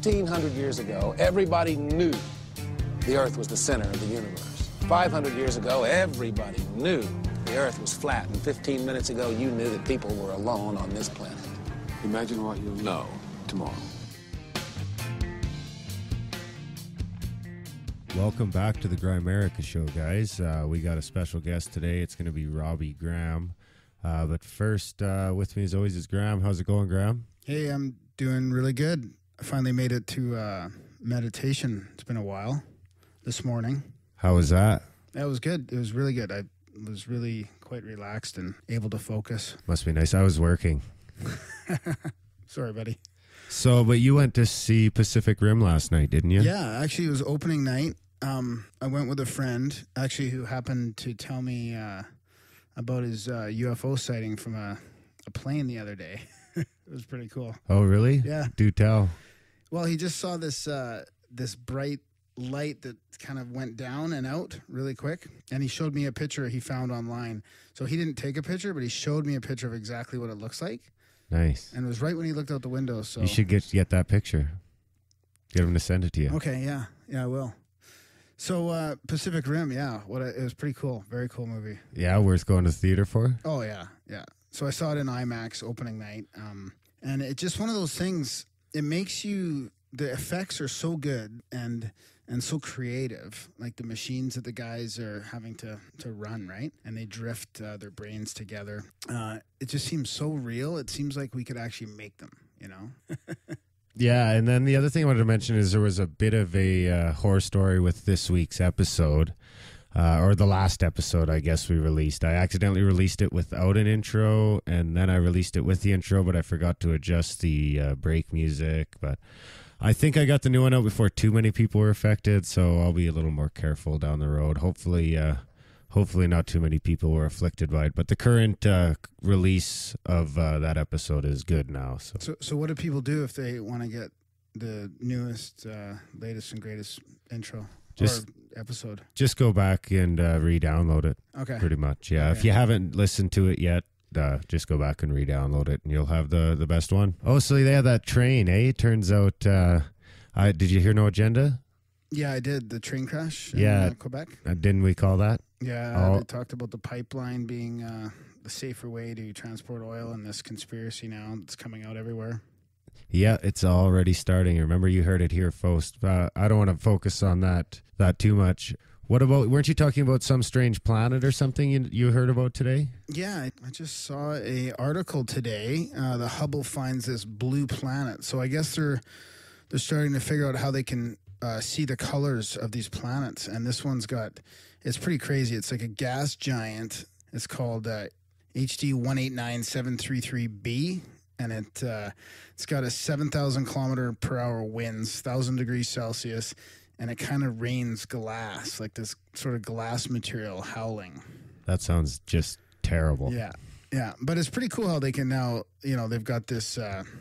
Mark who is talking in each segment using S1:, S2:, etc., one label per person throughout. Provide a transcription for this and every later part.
S1: 1,500 years ago, everybody knew the Earth was the center of the universe. 500 years ago, everybody knew the Earth was flat. And 15 minutes ago, you knew that people were alone on this planet.
S2: Imagine what you'll know tomorrow.
S3: Welcome back to the Grimerica show, guys. We got a special guest today. It's going to be Robbie Graham. But first, with me as always is Graham. How's it going, Graham?
S4: Hey, I'm doing really good. I finally made it to meditation. It's been a while this morning.
S3: How was that?
S4: That was good. It was really good. I was really quite relaxed and able to focus.
S3: Must be nice. I was working.
S4: Sorry, buddy.
S3: So, but you went to see Pacific Rim last night, didn't you?
S4: Yeah, actually, it was opening night. I went with a friend, actually, who happened to tell me about his UFO sighting from a plane the other day. It was pretty cool.
S3: Oh, really?
S4: Yeah.
S3: Do tell.
S4: Well, he just saw this this bright light that kind of went down and out really quick, and he showed me a picture he found online. So he didn't take a picture, but he showed me a picture of exactly what it looks like.
S3: Nice.
S4: And it was right when he looked out the window. So
S3: you should get that picture. Get him to send it to you.
S4: Okay, yeah, I will. So Pacific Rim, yeah, it was pretty cool. Very cool movie.
S3: Yeah, worth going to the theater for?
S4: Oh, yeah. So I saw it in IMAX opening night, and it's just one of those things. It makes you, the effects are so good and so creative, like the machines that the guys are having to run, right? And they drift their brains together. It just seems so real. It seems like we could actually make them, you know?
S3: Yeah, and then the other thing I wanted to mention is there was a bit of a horror story with this week's episode, or the last episode, I guess, we released. I accidentally released it without an intro, and then I released it with the intro, but I forgot to adjust the break music. But I think I got the new one out before too many people were affected, so I'll be a little more careful down the road. Hopefully not too many people were afflicted by it, but the current release of that episode is good now.
S4: So what do people do if they want to get the newest, latest and greatest intro or episode?
S3: Just go back and re-download it. Okay. Pretty much, yeah. Okay. If you haven't listened to it yet, just go back and re-download it, and you'll have the best one. Oh, so they had that train, eh? It turns out, did you hear No Agenda?
S4: Yeah, I did. The train crash in Quebec.
S3: Didn't we call that?
S4: Yeah, they talked about the pipeline being the safer way to transport oil, and this conspiracy now that's coming out everywhere.
S3: Yeah, it's already starting. Remember, you heard it here first. I don't want to focus on that too much. What about, weren't you talking about some strange planet or something you heard about today?
S4: Yeah, I just saw an article today. The Hubble finds this blue planet. So I guess they're starting to figure out how they can see the colors of these planets. And this one's it's pretty crazy. It's like a gas giant. It's called Ph.d. 189733b. And it's got a 7,000 kilometer per hour winds, 1,000 degrees Celsius, and it kind of rains glass, like this sort of glass material howling.
S3: That sounds just terrible.
S4: Yeah. But it's pretty cool how they can now, they've got this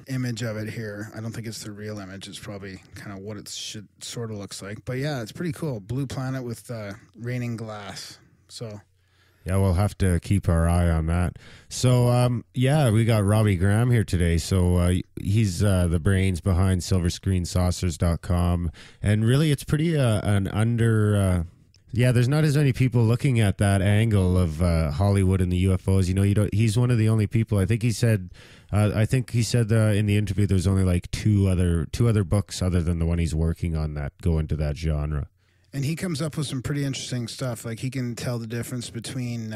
S4: image of it here. I don't think it's the real image. It's probably kind of what it should sort of looks like. But yeah, it's pretty cool. Blue planet with raining glass. So...
S3: yeah, we'll have to keep our eye on that. So, we got Robbie Graham here today. So he's the brains behind sliverscreensaucers.com. And really, it's pretty there's not as many people looking at that angle of Hollywood and the UFOs. He's one of the only people. I think he said in the interview there's only like two other books other than the one he's working on that go into that genre.
S4: And he comes up with some pretty interesting stuff. Like he can tell the difference between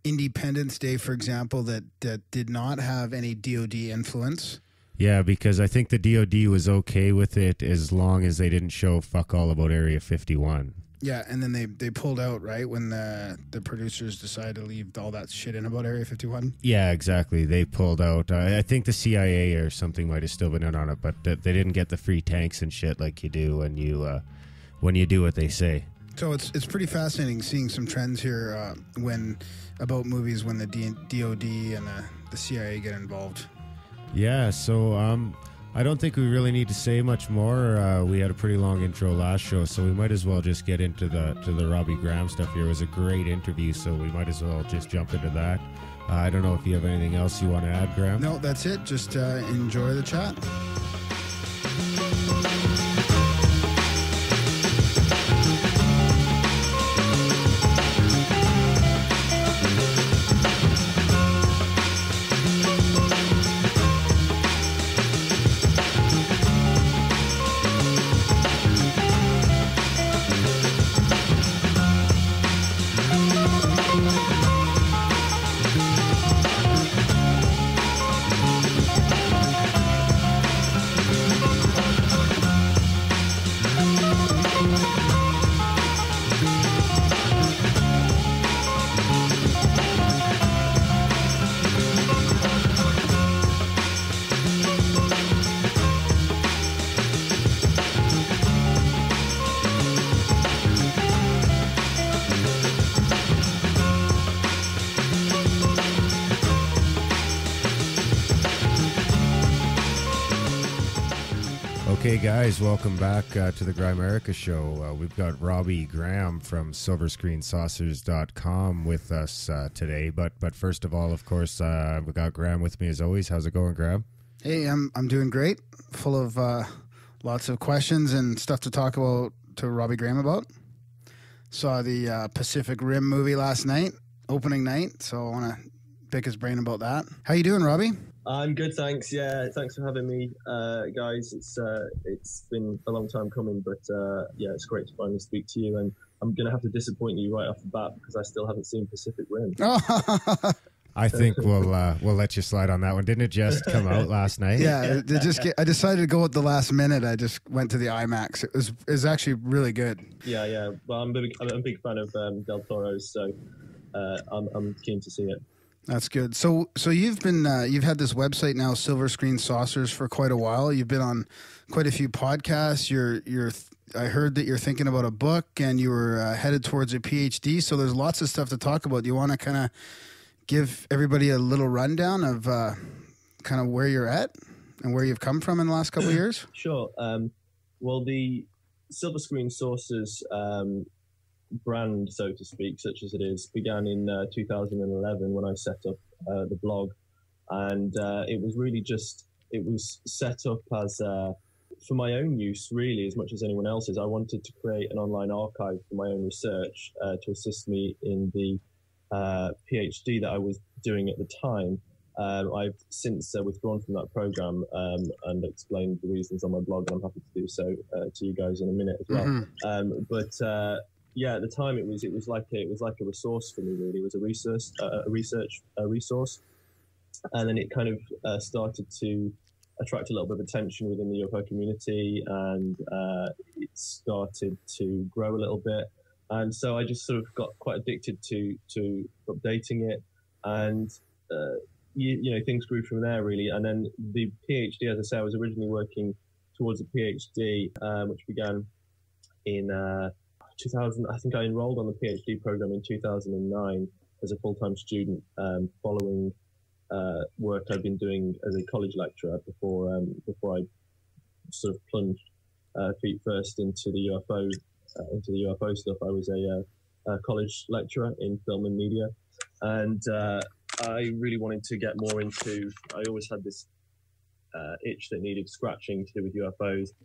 S4: Independence Day, for example, that did not have any DOD influence.
S3: Yeah, because I think the DOD was okay with it as long as they didn't show fuck all about Area 51.
S4: Yeah, and then they pulled out, right, when the producers decided to leave all that shit in about Area 51?
S3: Yeah, exactly. They pulled out. I think the CIA or something might have still been in on it, but they didn't get the free tanks and shit like you do when you do what they say.
S4: So it's pretty fascinating seeing some trends here about movies when the DOD and the CIA get involved.
S3: Yeah, so I don't think we really need to say much more. We had a pretty long intro last show, so we might as well just get into the Robbie Graham stuff here. It was a great interview, so we might as well just jump into that. I don't know if you have anything else you want to add, Graham?
S4: No, that's it. Just enjoy the chat.
S3: Okay, guys, welcome back to the Grimerica show. We've got Robbie Graham from sliverscreensaucers.com with us today. But first of all, of course, we've got Graham with me as always. How's it going, Graham?
S4: Hey, I'm doing great. Full of lots of questions and stuff to talk about to Robbie Graham about. Saw the Pacific Rim movie last night, opening night, so I want to pick his brain about that. How you doing, Robbie?
S5: I'm good, thanks. Yeah, thanks for having me, guys. It's been a long time coming, but yeah, it's great to finally speak to you. And I'm going to have to disappoint you right off the bat because I still haven't seen Pacific Rim.
S3: I think we'll let you slide on that one. Didn't it just come out last night?
S4: Yeah, I decided to go at the last minute. I just went to the IMAX. It was actually really good.
S5: Yeah. Well, I'm a big fan of Del Toro's, so I'm keen to see it.
S4: That's good. So you've been you've had this website now, Silver Screen Saucers, for quite a while. You've been on quite a few podcasts. I heard that you're thinking about a book, and you were headed towards a Ph.D. So there's lots of stuff to talk about. Do you want to kind of give everybody a little rundown of kind of where you're at and where you've come from in the last couple of years?
S5: Sure. Well, the Silver Screen Saucers brand, so to speak, such as it is, began in 2011 when I set up the blog, and it was really it was set up as for my own use, really, as much as anyone else's. I wanted to create an online archive for my own research to assist me in the Ph.D. that I was doing at the time. I've since withdrawn from that program and explained the reasons on my blog, and I'm happy to do so to you guys in a minute as well. Mm-hmm. Yeah, at the time it was like a resource for me, really. It was a resource, and then it kind of started to attract a little bit of attention within the UFO community, and it started to grow a little bit. And so I just sort of got quite addicted to updating it, and you know, things grew from there, really. And then the PhD, as I say, I was originally working towards a PhD, which began in 2000. I think I enrolled on the PhD program in 2009 as a full-time student, following work I'd been doing as a college lecturer before I sort of plunged feet first into the UFO stuff. I was a college lecturer in film and media, and I really wanted to get more into. I always had this itch that needed scratching to do with UFOs.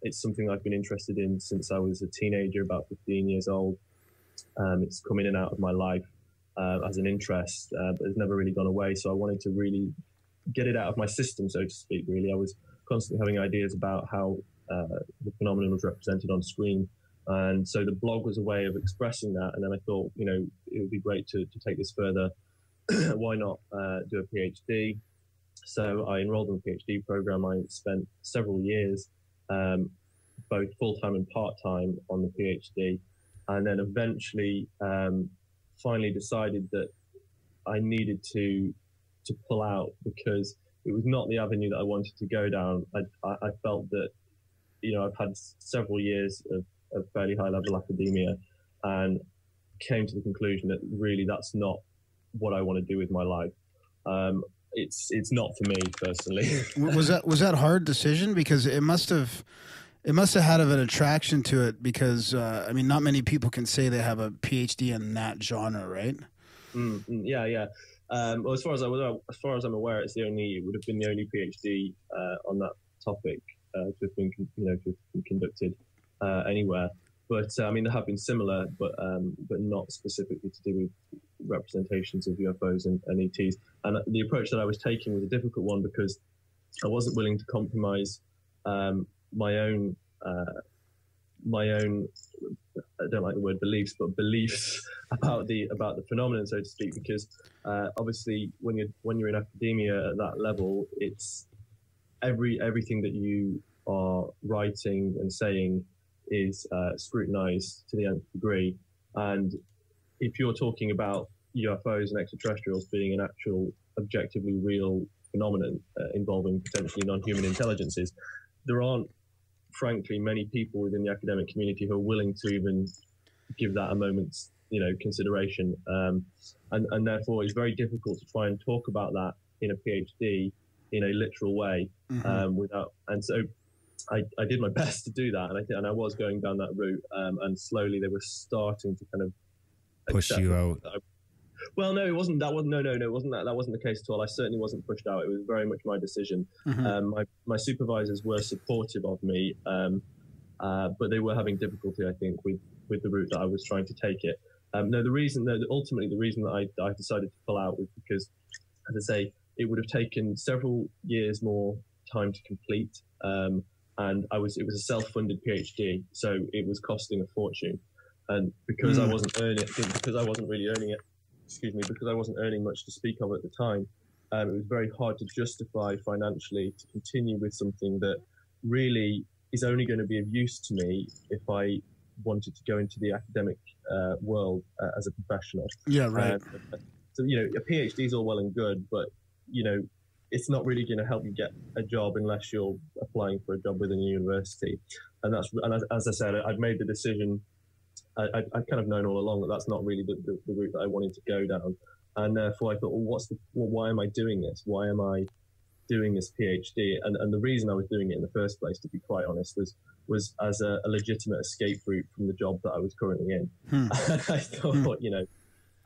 S5: It's something I've been interested in since I was a teenager, about 15 years old. It's come in and out of my life as an interest, but it's never really gone away. So I wanted to really get it out of my system, so to speak, really. I was constantly having ideas about how the phenomenon was represented on screen. And so the blog was a way of expressing that. And then I thought, you know, it would be great to take this further. Why not do a PhD? So I enrolled in the PhD program. I spent several years, both full-time and part-time, on the PhD. And then eventually finally decided that I needed to pull out, because it was not the avenue that I wanted to go down. I felt that, you know, I've had several years of fairly high-level academia, and came to the conclusion that really that's not what I want to do with my life. It's not for me personally.
S4: Was that a hard decision? Because it must have had an attraction to it, because I mean, not many people can say they have a PhD in that genre, right?
S5: Yeah. Well, as far as I'm aware, it would have been the only PhD on that topic to have been conducted anywhere. But I mean, there have been similar, but not specifically to do with representations of UFOs and ETs. And the approach that I was taking was a difficult one, because I wasn't willing to compromise my own. I don't like the word beliefs, but beliefs about the phenomenon, so to speak. Because obviously, when you're in academia at that level, it's everything that you are writing and saying is scrutinized to the nth degree. And if you're talking about UFOs and extraterrestrials being an actual objectively real phenomenon involving potentially non-human intelligences, there aren't, frankly, many people within the academic community who are willing to even give that a moment's consideration, and therefore it's very difficult to try and talk about that in a PhD in a literal way, without. And so I did my best to do that, and I was going down that route, and slowly they were starting to kind of
S3: push you out.
S5: Well, no, it wasn't. It wasn't that. That wasn't the case at all. I certainly wasn't pushed out. It was very much my decision. My supervisors were supportive of me, but they were having difficulty, I think, with the route that I was trying to take it. Ultimately, the reason that I decided to pull out was because, as I say, it would have taken several years more time to complete, and it was a self-funded PhD, so it was costing a fortune. And because I wasn't really earning it, because I wasn't earning much to speak of at the time, it was very hard to justify financially to continue with something that really is only going to be of use to me if I wanted to go into the academic world as a professional.
S4: Yeah, right.
S5: So, a PhD is all well and good, but, it's not really going to help you get a job unless you're applying for a job within a university. And as I said, I'd made the decision. I'd kind of known all along that that's not really the route that I wanted to go down. And therefore I thought, why am I doing this? Why am I doing this PhD? And the reason I was doing it in the first place, to be quite honest, was as a legitimate escape route from the job that I was currently in. And I thought,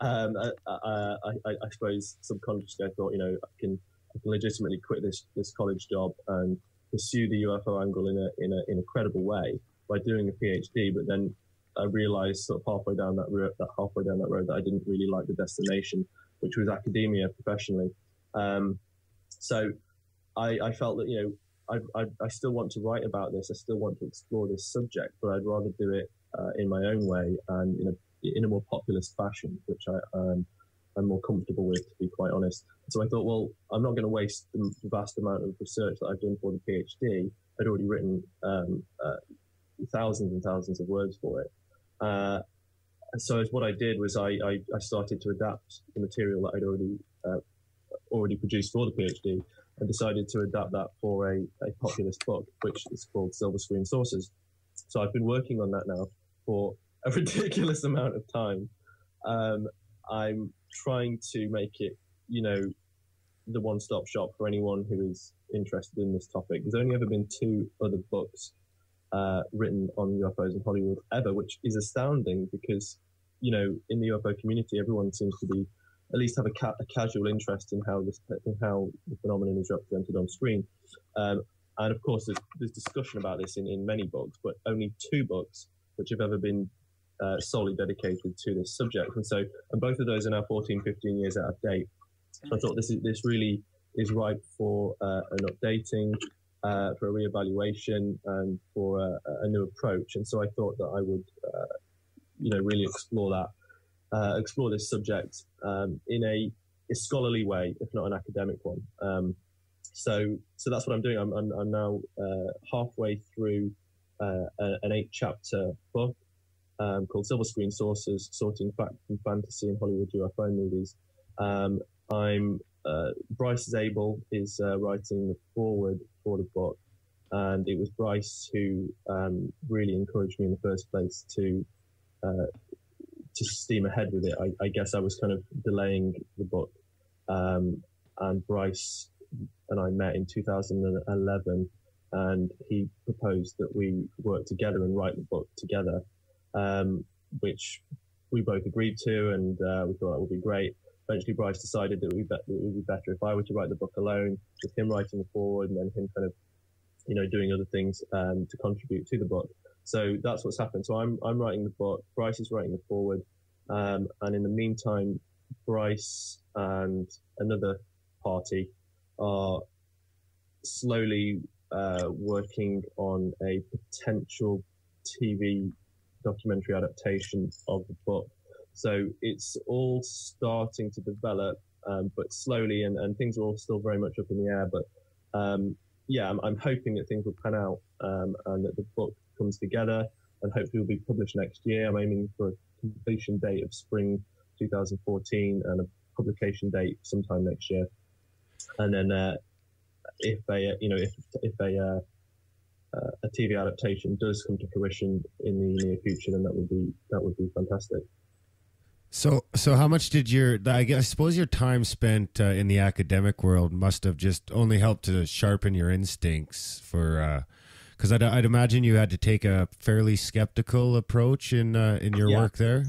S5: I suppose subconsciously I thought, I can legitimately quit this college job and pursue the UFO angle in a credible way by doing a PhD. But then I realized sort of halfway down that road that I didn't really like the destination, which was academia professionally. So I felt that, I still want to write about this. I still want to explore this subject, but I'd rather do it in my own way and in a more populist fashion, which I'm more comfortable with, to be quite honest. So I thought, well, I'm not going to waste the vast amount of research that I've done for the PhD. I'd already written thousands and thousands of words for it. So what I did was I started to adapt the material that I'd already produced for the PhD, and decided to adapt that for a populist book, which is called Sliverscreensaucers. So I've been working on that now for a ridiculous amount of time. I'm trying to make it, the one-stop shop for anyone who is interested in this topic. There's only ever been 2 other books written on UFOs in Hollywood ever, which is astounding because, in the UFO community, everyone seems to be at least have a casual interest in how the phenomenon is represented on screen. And of course, there's discussion about this in many books, but only 2 books which have ever been solely dedicated to this subject. And both of those are now 14, 15 years out of date. So I thought this really is ripe for an updating, for a reevaluation, and for a new approach. And so I thought that I would, really explore this subject in a scholarly way, if not an academic one. So that's what I'm doing. I'm now halfway through an 8-chapter book called Sliverscreensaucers: Sorting Fact from Fantasy and Hollywood UFO Movies. Bryce Zabel is writing the foreword for the book, and it was Bryce who really encouraged me in the first place to steam ahead with it. I guess I was kind of delaying the book, and Bryce and I met in 2011, and he proposed that we work together and write the book together, which we both agreed to, and we thought that would be great. Eventually, Bryce decided that it would be better if I were to write the book alone, with him writing the foreword and then him kind of, doing other things to contribute to the book. So that's what's happened. So I'm writing the book, Bryce is writing the foreword, and in the meantime, Bryce and another party are slowly working on a potential TV documentary adaptation of the book. So it's all starting to develop, but slowly, and things are all still very much up in the air. But I'm hoping that things will pan out, and that the book comes together, and hopefully will be published next year. I'm aiming for a completion date of spring 2014 and a publication date sometime next year. And then if a TV adaptation does come to fruition in the near future, then that would be fantastic.
S3: So how much did I suppose your time spent in the academic world must have just only helped to sharpen your instincts for Because I'd imagine you had to take a fairly skeptical approach in your work there.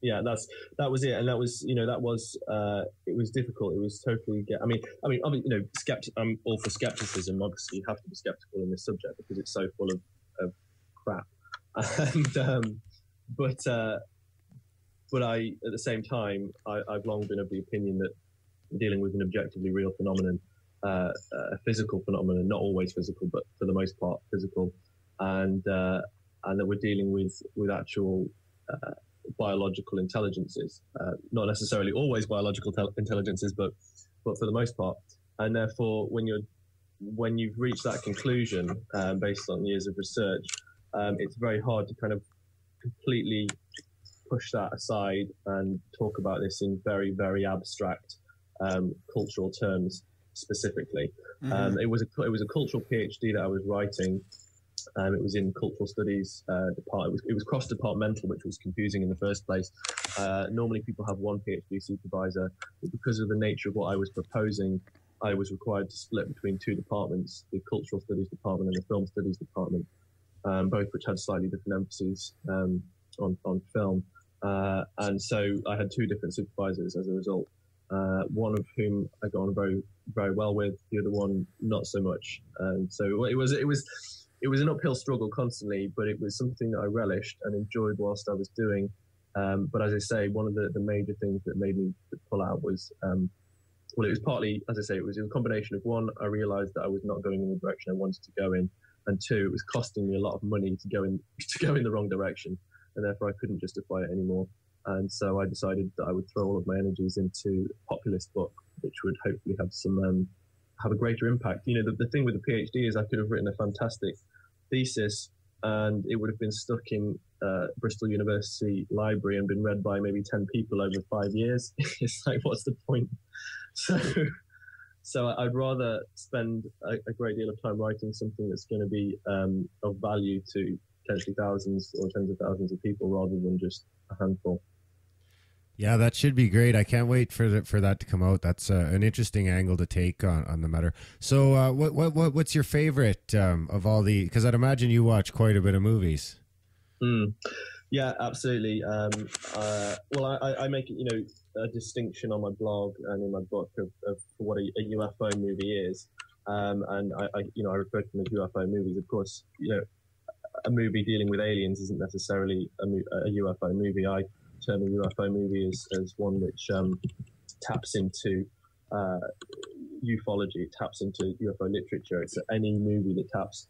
S5: Yeah, that was it, and that was it was difficult. It was totally. I'm all for skepticism. Obviously, you have to be skeptical in this subject because it's so full of crap. And but I, at the same time, I've long been of the opinion that dealing with an objectively real phenomenon, a physical phenomenon, not always physical, but for the most part physical, and that we're dealing with actual biological intelligences, not necessarily always biological intelligences, but for the most part. And therefore, when you've reached that conclusion based on years of research, it's very hard to kind of completely push that aside and talk about this in very, very abstract cultural terms specifically. Mm-hmm. It was a cultural Ph.D. that I was writing. It was in cultural studies department. It was cross-departmental, which was confusing in the first place. Normally people have one PhD supervisor, but because of the nature of what I was proposing, I was required to split between two departments, the cultural studies department and the film studies department, both which had slightly different emphases on film. And so I had two different supervisors as a result, one of whom I got on very, very well with, the other one not so much. And so it was an uphill struggle constantly, but it was something that I relished and enjoyed whilst I was doing. But as I say, one of the major things that made me pull out was, it was partly, as I say, it was a combination of, one, I realized that I was not going in the direction I wanted to go in, and two, it was costing me a lot of money to go in the wrong direction, and therefore I couldn't justify it anymore. And so I decided that I would throw all of my energies into a populist book, which would hopefully have a greater impact. You know, the thing with the PhD is I could have written a fantastic thesis and it would have been stuck in Bristol University library and been read by maybe 10 people over 5 years. It's like, what's the point? So I'd rather spend a great deal of time writing something that's going to be of value to potentially thousands or tens of thousands of people rather than just a handful.
S3: Yeah, that should be great. I can't wait for that to come out. That's an interesting angle to take on the matter. So, what's your favorite of all the? Because I'd imagine you watch quite a bit of movies.
S5: Yeah, absolutely. Well, I make a distinction on my blog and in my book of what a UFO movie is, and I refer to them as UFO movies. Of course, a movie dealing with aliens isn't necessarily a UFO movie. I term a UFO movie as one which taps into ufology, taps into UFO literature. It's any movie that taps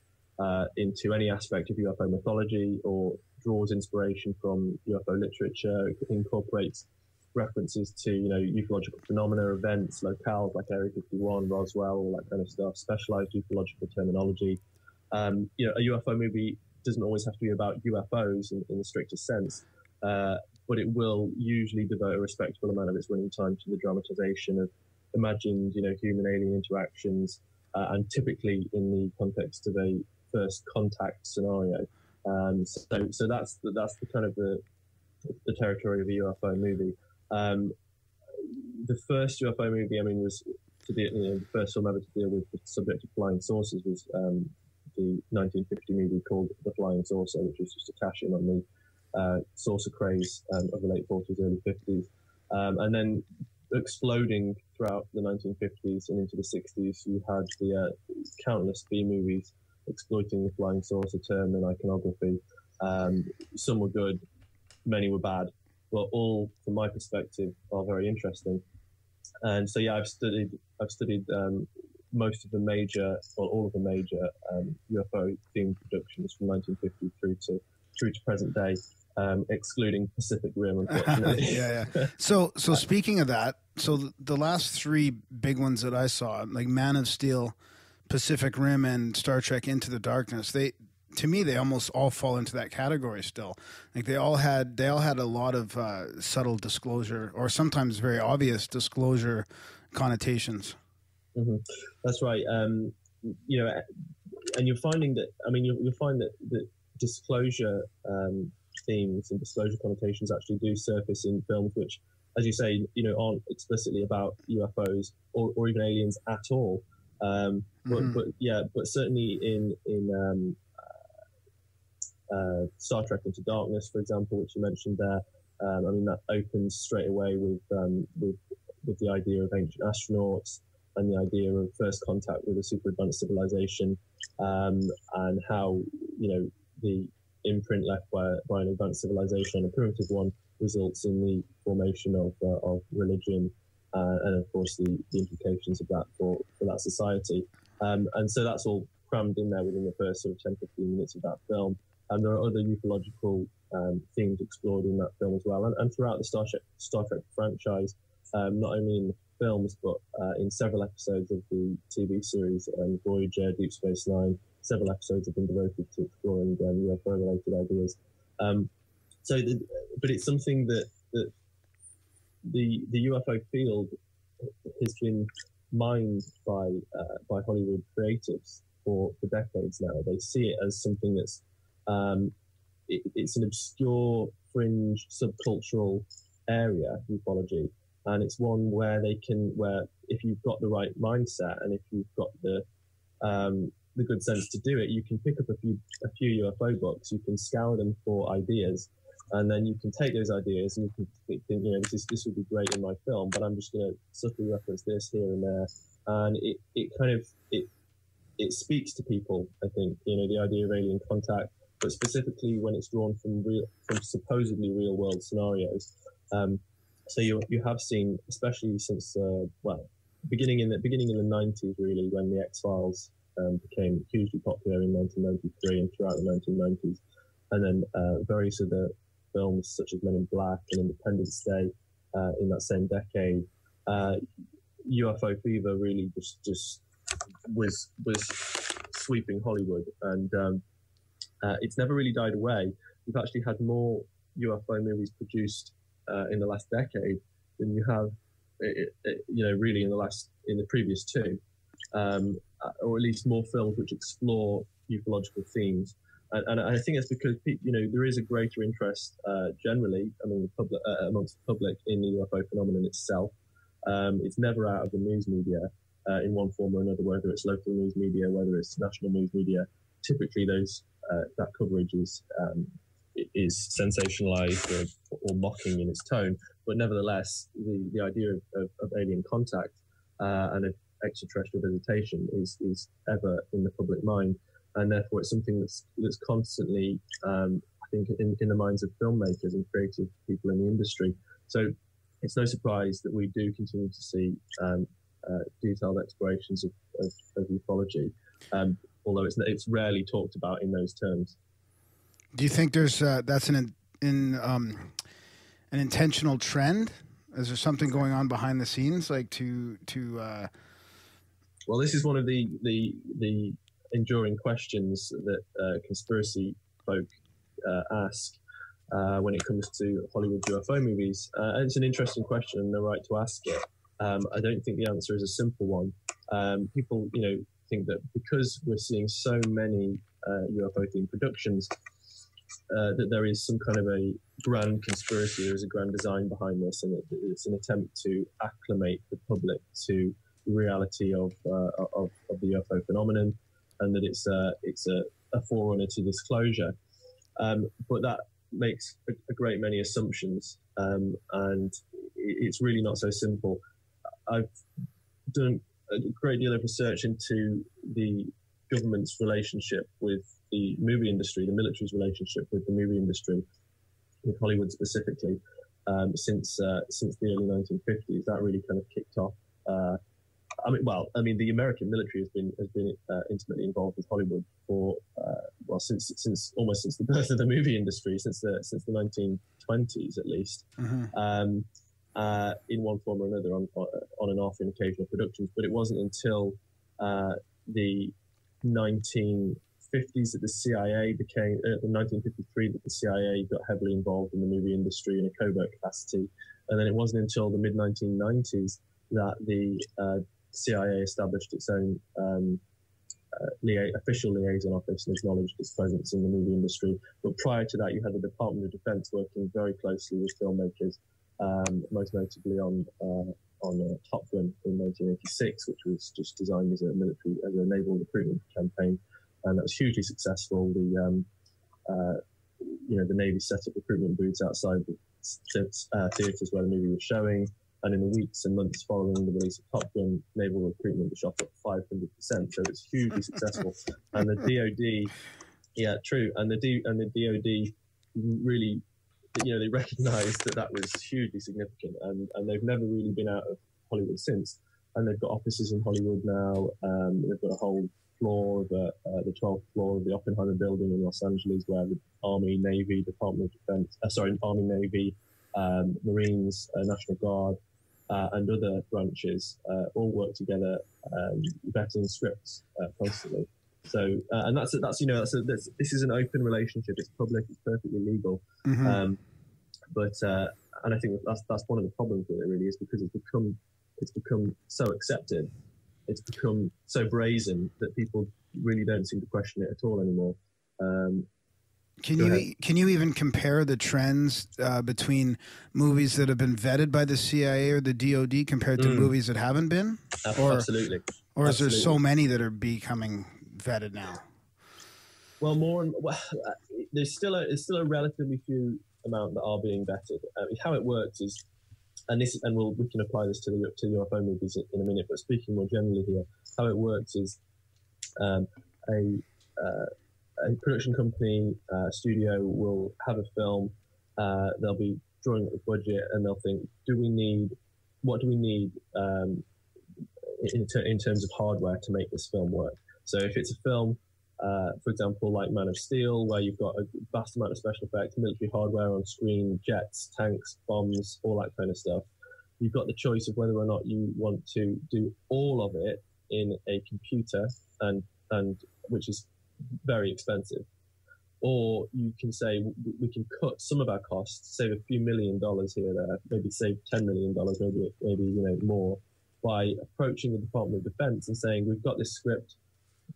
S5: into any aspect of UFO mythology or draws inspiration from UFO literature, incorporates references to ufological phenomena, events, locales like Area 51, Roswell, all that kind of stuff, specialized ufological terminology. A UFO movie doesn't always have to be about UFOs in the strictest sense. But it will usually devote a respectable amount of its running time to the dramatization of imagined, human-alien interactions, and typically in the context of a first contact scenario. So that's the kind of the territory of a UFO movie. The first UFO movie, was the first film ever to deal with the subject of flying saucers was the 1950 movie called The Flying Saucer, which was just a cash-in on the saucer craze of the late 40s, early 50s. And then exploding throughout the 1950s and into the 60s, you had the countless B movies exploiting the flying saucer term and iconography. Some were good, many were bad, but all, from my perspective, are very interesting. And so, yeah, I've studied most of the major, or all of the major UFO-themed productions from 1950 through to present day. Excluding Pacific Rim, unfortunately.
S4: Yeah. So speaking of that, so the last three big ones that I saw, like Man of Steel, Pacific Rim, and Star Trek Into the Darkness, they almost all fall into that category still. Like they all had a lot of subtle disclosure, or sometimes very obvious disclosure connotations.
S5: Mm-hmm. That's right. And you're finding that. You'll find that disclosure themes and disclosure connotations actually do surface in films which, as you say, aren't explicitly about UFOs or even aliens at all. But certainly in Star Trek Into Darkness, for example, which you mentioned there. I mean, that opens straight away with the idea of ancient astronauts and the idea of first contact with a super advanced civilization, and how, you know, the imprint left by an advanced civilization, a primitive one, results in the formation of religion, and of course the implications of that for that society. And so that's all crammed in there within the first sort of 10-15 minutes of that film. And there are other ufological themes explored in that film as well, and throughout the Star Trek franchise, not only in the films but in several episodes of the TV series Voyager, Deep Space Nine. Several episodes have been devoted to exploring UFO-related ideas. But it's something that the UFO field has been mined by Hollywood creatives for decades now. They see it as something that's it's an obscure, fringe, subcultural area, ufology, and it's one where if you've got the right mindset and if you've got the good sense to do it, you can pick up a few UFO books, you can scour them for ideas, and then you can take those ideas and you can think, you know, this would be great in my film, but I'm just going to subtly reference this here and there, and it speaks to people. I think, you know, the idea of alien contact, but specifically when it's drawn from supposedly real world scenarios. So you have seen, especially since beginning in the 90s, really, when the X-Files became hugely popular in 1993 and throughout the 1990s, and then various other films such as Men in Black and Independence Day in that same decade. UFO fever really just was sweeping Hollywood, and it's never really died away. We've actually had more UFO movies produced in the last decade than you have, you know, really in the previous two, or at least more films which explore ufological themes. And I think that's because, you know, there is a greater interest generally amongst the public in the UFO phenomenon itself. It's never out of the news media in one form or another, whether it's local news media, whether it's national news media. Typically, that coverage is sensationalized or mocking in its tone, but nevertheless, the idea of alien contact and of extraterrestrial visitation is ever in the public mind, and therefore it's something that's constantly, I think, in the minds of filmmakers and creative people in the industry. So it's no surprise that we do continue to see detailed explorations of ufology, although it's rarely talked about in those terms.
S4: Do you think there's that's an intentional trend? Is there something going on behind the scenes, like to?
S5: Well, this is one of the enduring questions that conspiracy folk ask when it comes to Hollywood UFO movies. And it's an interesting question, and they're right to ask it. I don't think the answer is a simple one. People, you know, think that because we're seeing so many UFO-themed productions, that there is some kind of a grand conspiracy, there is a grand design behind this, and it's an attempt to acclimate the public to the reality of the UFO phenomenon, and that it's a forerunner to disclosure. But that makes a great many assumptions, and it's really not so simple. I've done a great deal of research into the government's relationship with the movie industry, the military's relationship with the movie industry, with Hollywood specifically, since the early 1950s. That really kind of kicked off. The American military has been intimately involved with Hollywood for since the birth of the movie industry, since the 1920s at least. Mm-hmm. In one form or another, on and off in occasional productions. But it wasn't until the 1950s that the CIA became, 1953 that the CIA got heavily involved in the movie industry in a covert capacity. And then it wasn't until the mid-1990s that the CIA established its own official liaison office and acknowledged its presence in the movie industry. But prior to that, you had the Department of Defense working very closely with filmmakers, most notably on Top Gun in 1986, which was just designed as a naval recruitment campaign, and that was hugely successful. the Navy set up recruitment booths outside the theatres where the movie was showing. And in the weeks and months following the release of Top Gun, naval recruitment was shot up 500%. So it's hugely successful. And the DoD, yeah, true. And the DoD really, they recognised that was hugely significant. And they've never really been out of Hollywood since. And they've got offices in Hollywood now. They've got a whole floor, the 12th floor of the Oppenheimer building in Los Angeles, where the Army, Navy, Department of Defense, Army, Navy, Marines, National Guard, and other branches all work together, vetting scripts constantly. So, and this is an open relationship. It's public. It's perfectly legal. Mm-hmm. And I think that's one of the problems with it. Really, is because it's become so accepted. It's become so brazen that people really don't seem to question it at all anymore.
S4: Can you even compare the trends between movies that have been vetted by the CIA or the DoD compared to movies that haven't been?
S5: Absolutely.
S4: Or is there so many that are becoming vetted now?
S5: Well, there's still a relatively few amount that are being vetted. How it works is, we can apply this to UFO movies in a minute. But speaking more generally here, how it works is a production company, studio will have a film. They'll be drawing up the budget, and they'll think, what do we need in terms of hardware to make this film work? So if it's a film, for example, like Man of Steel, where you've got a vast amount of special effects, military hardware on screen, jets, tanks, bombs, all that kind of stuff, you've got the choice of whether or not you want to do all of it in a computer, and which is very expensive, or you can say we can cut some of our costs, save a few $1 million here or there, maybe save $10 million, maybe more, by approaching the Department of Defense and saying, we've got this script,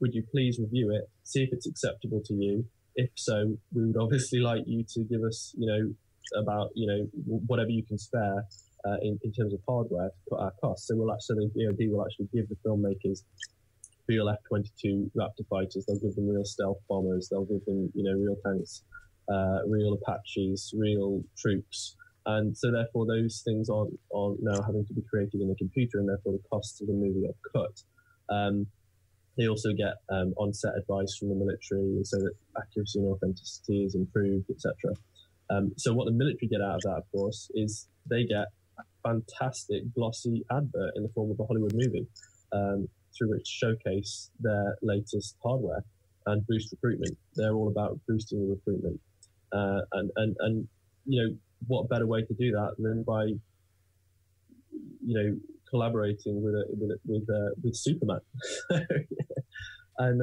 S5: would you please review it, see if it's acceptable to you? If so, we would obviously like you to give us, about whatever you can spare in terms of hardware to cut our costs. So the DoD will actually give the filmmakers real F-22 Raptor fighters. They'll give them real stealth bombers. They'll give them, real tanks, real Apaches, real troops. And so therefore those things aren't now having to be created in a computer, and therefore the costs of the movie are cut. They also get on-set advice from the military, so that accuracy and authenticity is improved, etc. So what the military get out of that, of course, is they get a fantastic glossy advert in the form of a Hollywood movie, through which showcase their latest hardware and boost recruitment. They're all about boosting the recruitment, and what better way to do that than by collaborating with Superman, and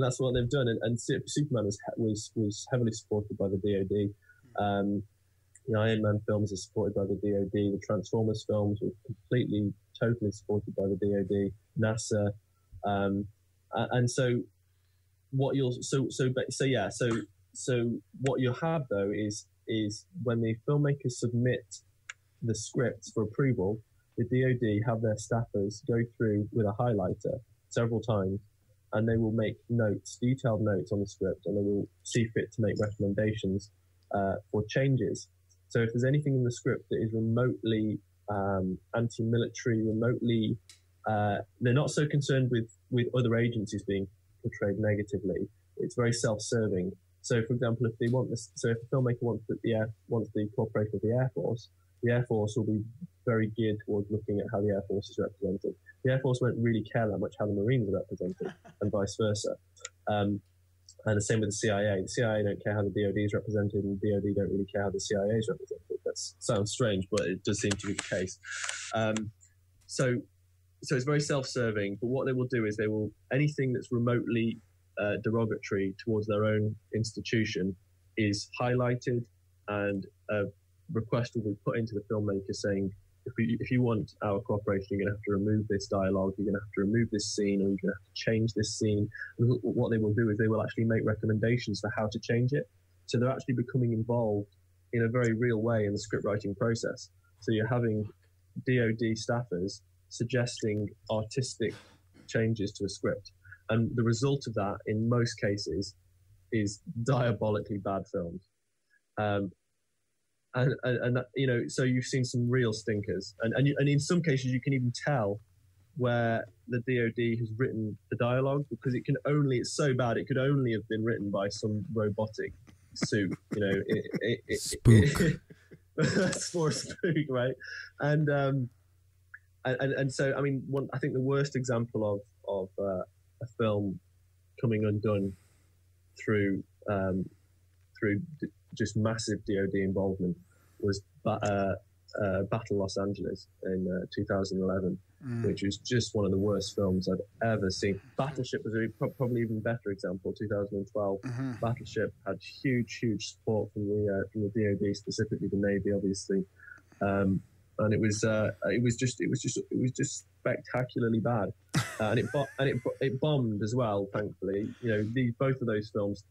S5: that's what they've done. And Superman was heavily supported by the DoD. Iron Man films are supported by the DoD. The Transformers films were totally supported by the DoD, NASA, and so what you'll what you'll have though is when the filmmakers submit the scripts for approval, the DoD have their staffers go through with a highlighter several times, and they will make detailed notes on the script, and they will see fit to make recommendations for changes. So if there's anything in the script that is remotely anti-military, remotely, they're not so concerned with other agencies being portrayed negatively. It's very self-serving. So, for example, if a filmmaker wants the cooperation of the Air Force will be very geared towards looking at how the Air Force is represented. The Air Force won't really care that much how the Marines are represented, and vice versa. And the same with the CIA. The CIA don't care how the DoD is represented, and the DoD don't really care how the CIA is represented. That sounds strange, but it does seem to be the case. So it's very self-serving. But what they will do is anything that's remotely derogatory towards their own institution is highlighted, and a request will be put into the filmmaker saying, if you want our cooperation, you're going to have to remove this dialogue, you're going to have to remove this scene, or you're going to have to change this scene. And what they will do is they will actually make recommendations for how to change it. So they're actually becoming involved in a very real way in the script writing process. So you're having DoD staffers suggesting artistic changes to a script. And the result of that, in most cases, is diabolically bad films. And you know, so you've seen some real stinkers, and in some cases you can even tell where the DoD has written the dialogue, because it's so bad it could only have been written by some robotic suit, you know,
S3: Spook.
S5: for a spook, right? And so I mean, I think the worst example of a film coming undone through just massive DoD involvement was Battle Los Angeles in 2011, which was just one of the worst films I'd ever seen. Battleship was probably even better example. 2012, Battleship had huge support from the DoD, specifically the Navy, obviously, and it was just spectacularly bad, and it bombed as well. Thankfully, you know, both of those films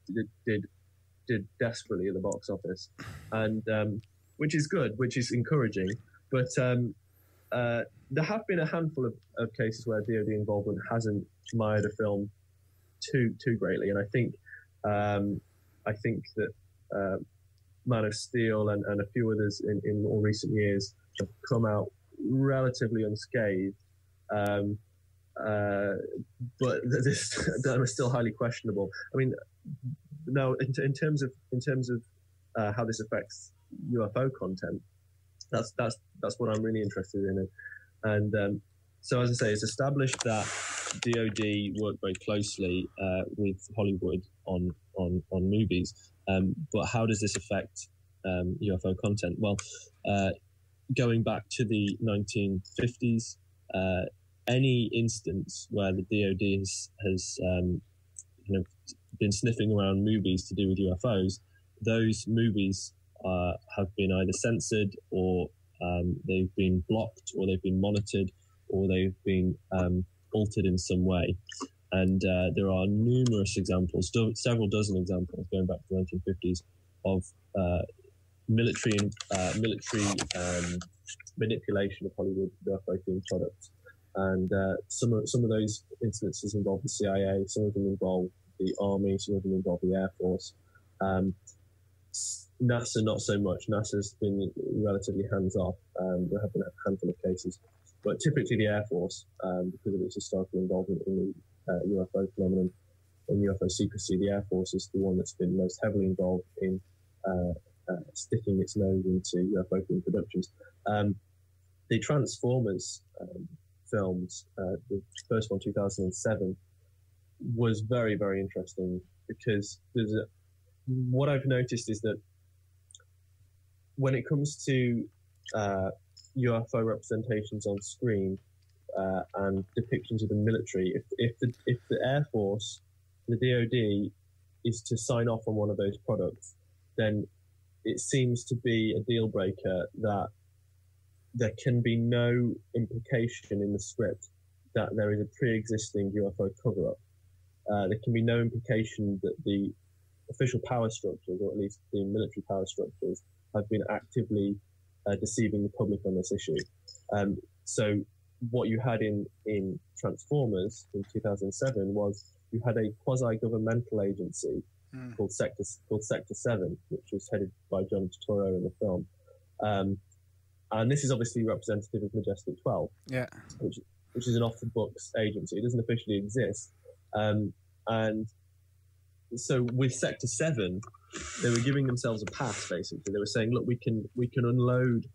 S5: did desperately at the box office, and which is good, which is encouraging. But there have been a handful of cases where DoD involvement hasn't mired a film too greatly, and I think that Man of Steel and a few others in more recent years have come out relatively unscathed. But that are still highly questionable. I mean, now in terms of how this affects UFO content, that's what I'm really interested in. And so, as I say, it's established that DoD worked very closely with Hollywood on movies. But how does this affect UFO content? Well, going back to the 1950s, any instance where the DoD has been sniffing around movies to do with UFOs, those movies have been either censored, or they've been blocked, or they've been monitored, or they've been altered in some way. And there are numerous examples, several dozen examples going back to the 1950s of military manipulation of Hollywood UFO-themed products. And some of those instances involve the CIA, some of them involve the Army, some of them involve the Air Force. NASA, not so much. NASA's been relatively hands-off. There have been a handful of cases. But typically the Air Force, because of its historical involvement in the UFO phenomenon and UFO secrecy, the Air Force is the one that's been most heavily involved in sticking its nose into UFO-themed productions. The Transformers films, the first one, 2007, was very, very interesting, because what I've noticed is that when it comes to UFO representations on screen and depictions of the military, if the Air Force, the DoD, is to sign off on one of those products, then it seems to be a deal breaker that there can be no implication in the script that there is a pre-existing UFO cover-up. There can be no implication that the official power structures, or at least the military power structures, have been actively deceiving the public on this issue. So what you had in Transformers in 2007 was you had a quasi-governmental agency called Sector 7, which was headed by John Turturro in the film. And this is obviously representative of Majestic 12, which is an off-the-books agency. It doesn't officially exist. And so with Sector 7, they were giving themselves a pass, basically. They were saying, look, we can unload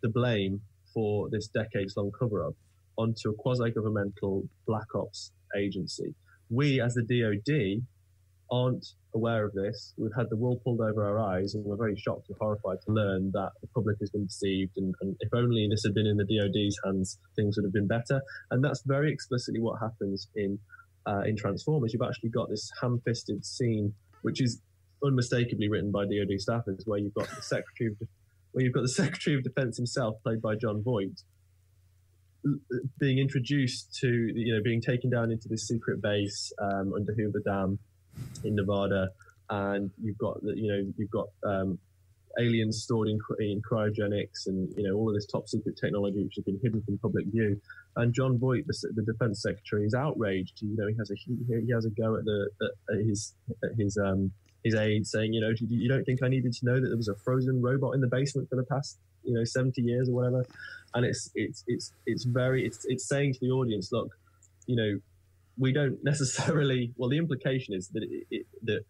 S5: the blame for this decades-long cover-up onto a quasi-governmental black ops agency. We, as the DoD, aren't aware of this. We've had the wool pulled over our eyes, and we're very shocked and horrified to learn that the public has been deceived, and if only this had been in the DoD's hands, things would have been better. And that's very explicitly what happens in Transformers. You've actually got this ham-fisted scene, which is unmistakably written by DoD staffers, where you've got the Secretary of Defense himself, played by John Voight, being introduced to, being taken down into this secret base under Hoover Dam in Nevada, and you've got aliens stored in cryogenics, and all of this top secret technology which has been hidden from public view. And John Voight, the Defense Secretary, is outraged. He has a go at his his aide saying, you don't think I needed to know that there was a frozen robot in the basement for the past 70 years or whatever. And it's saying to the audience, look, we don't necessarily, well, the implication is that that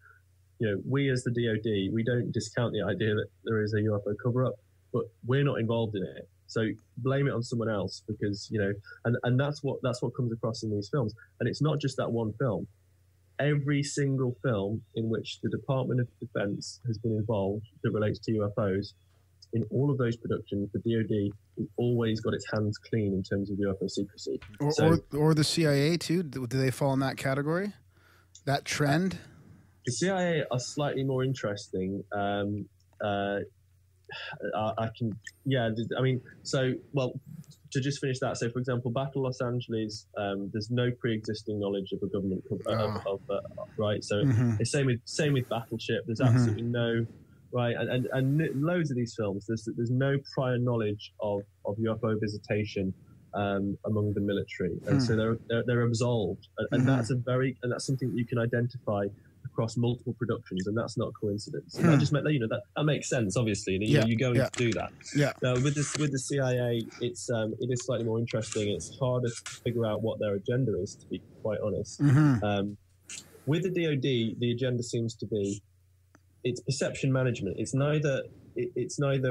S5: we as the DoD, we don't discount the idea that there is a UFO cover-up, but we're not involved in it. So blame it on someone else, because and that's what comes across in these films. And it's not just that one film. Every single film in which the Department of Defense has been involved that relates to UFOs, in all of those productions, the DoD has always got its hands clean in terms of UFO secrecy.
S4: Or the CIA too. Do they fall in that category? That trend?
S5: The CIA are slightly more interesting. To just finish that, so for example, Battle Los Angeles, there's no pre-existing knowledge of a government right. So it's same with Battleship. There's absolutely no right, and loads of these films. There's no prior knowledge of UFO visitation among the military, and so they're absolved, and that's something that you can identify across multiple productions, and that's not a coincidence. And that makes sense, obviously. You're going to do that. Yeah. Now, with the CIA, it is slightly more interesting. It's harder to figure out what their agenda is, to be quite honest. With the DoD, the agenda seems to be it's perception management. It's neither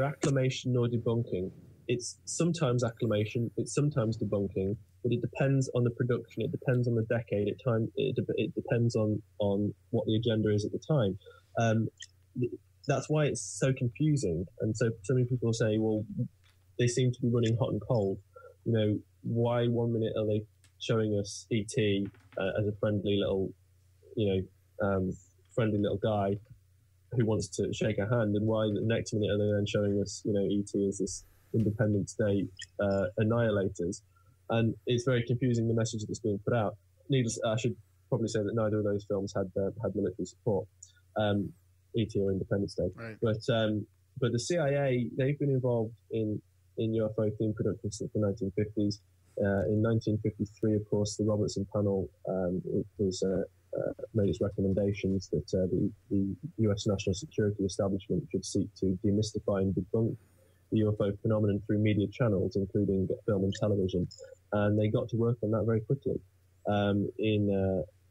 S5: acclamation nor debunking. It's sometimes acclamation, it's sometimes debunking, but it depends on the production, it depends on the decade, it depends on what the agenda is at the time. That's why it's so confusing. And so many people say, well, they seem to be running hot and cold. Why 1 minute are they showing us ET as a friendly little guy who wants to shake a hand, and why the next minute are they then showing us, ET as this Independence Day annihilators? And it's very confusing, the message that's being put out. I should probably say that neither of those films had military support, ET or Independence Day. Right. But the CIA, they've been involved in UFO themed productions since the 1950s. In 1953, of course, the Robertson panel made its recommendations that the U.S. national security establishment should seek to demystify and debunk the UFO phenomenon through media channels, including film and television. And they got to work on that very quickly. In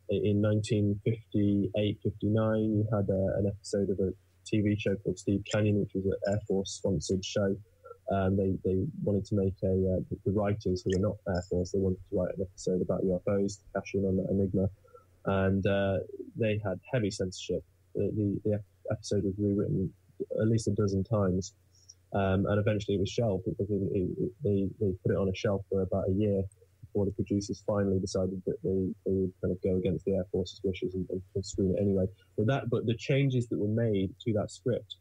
S5: 1958, 59, you had an episode of a TV show called Steve Canyon, which was an Air Force-sponsored show. They wanted to make the writers who were not Air Force, they wanted to write an episode about UFOs to cash in on that enigma. And they had heavy censorship. The episode was rewritten at least a dozen times. And eventually it was shelved because they put it on a shelf for about a year before the producers finally decided that they would kind of go against the Air Force's wishes and screen it anyway. But the changes that were made to that script,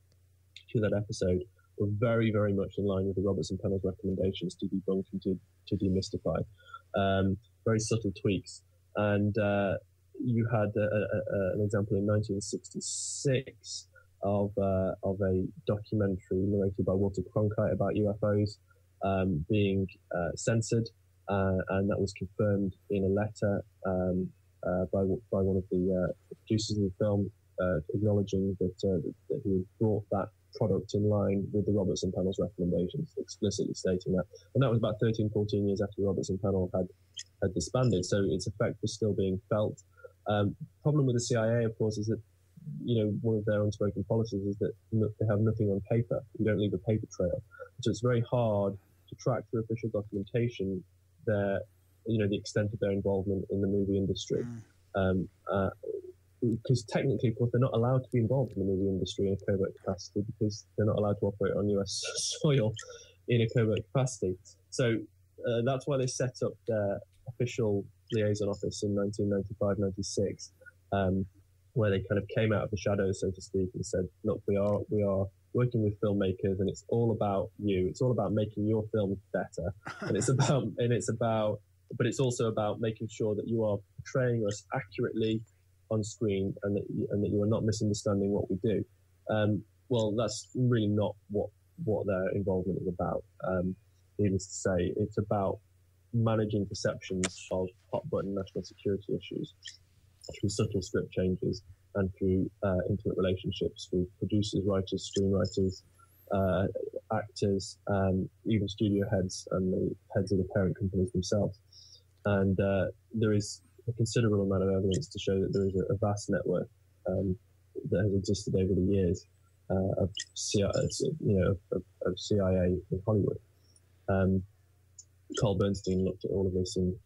S5: to that episode, were very, very much in line with the Robertson panel's recommendations to debunk and to demystify. Very subtle tweaks. And you had an example in 1966 of a documentary narrated by Walter Cronkite about UFOs being censored, and that was confirmed in a letter by one of the producers of the film, acknowledging that he had brought that product in line with the Robertson panel's recommendations, explicitly stating that. And that was about 13, 14 years after the Robertson panel had disbanded, so its effect was still being felt. Problem with the CIA, of course, is that one of their unspoken policies is that they have nothing on paper. You don't leave a paper trail. So it's very hard to track through official documentation the extent of their involvement in the movie industry. Because technically, of course, they're not allowed to be involved in the movie industry in a covert capacity because they're not allowed to operate on US soil in a covert capacity. So that's why they set up their official liaison office in 1995, 96, where they kind of came out of the shadows, so to speak, and said, look, we are working with filmmakers, and it's all about you. It's all about making your film better. But it's also about making sure that you are portraying us accurately on screen, and that you are not misunderstanding what we do. Well, that's really not what their involvement is about. Needless to say, it's about managing perceptions of hot button national security issues through subtle script changes and through intimate relationships with producers, writers, screenwriters, actors, even studio heads and the heads of the parent companies themselves. And there is a considerable amount of evidence to show that there is a vast network that has existed over the years of CIA in Hollywood. Carl Bernstein looked at all of this in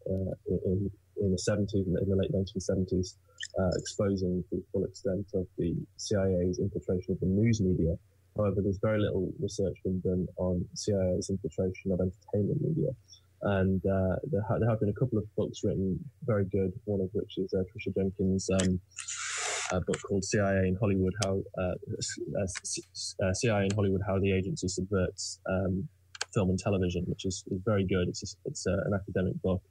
S5: the 70s, in the late 1970s, exposing the full extent of the CIA's infiltration of the news media. However, there's very little research been done on CIA's infiltration of entertainment media. And there have been a couple of books written, very good, one of which is Tricia Jenkins' book called CIA in Hollywood, CIA in Hollywood, How the Agency Subverts Film and Television, which is very good. It's an academic book.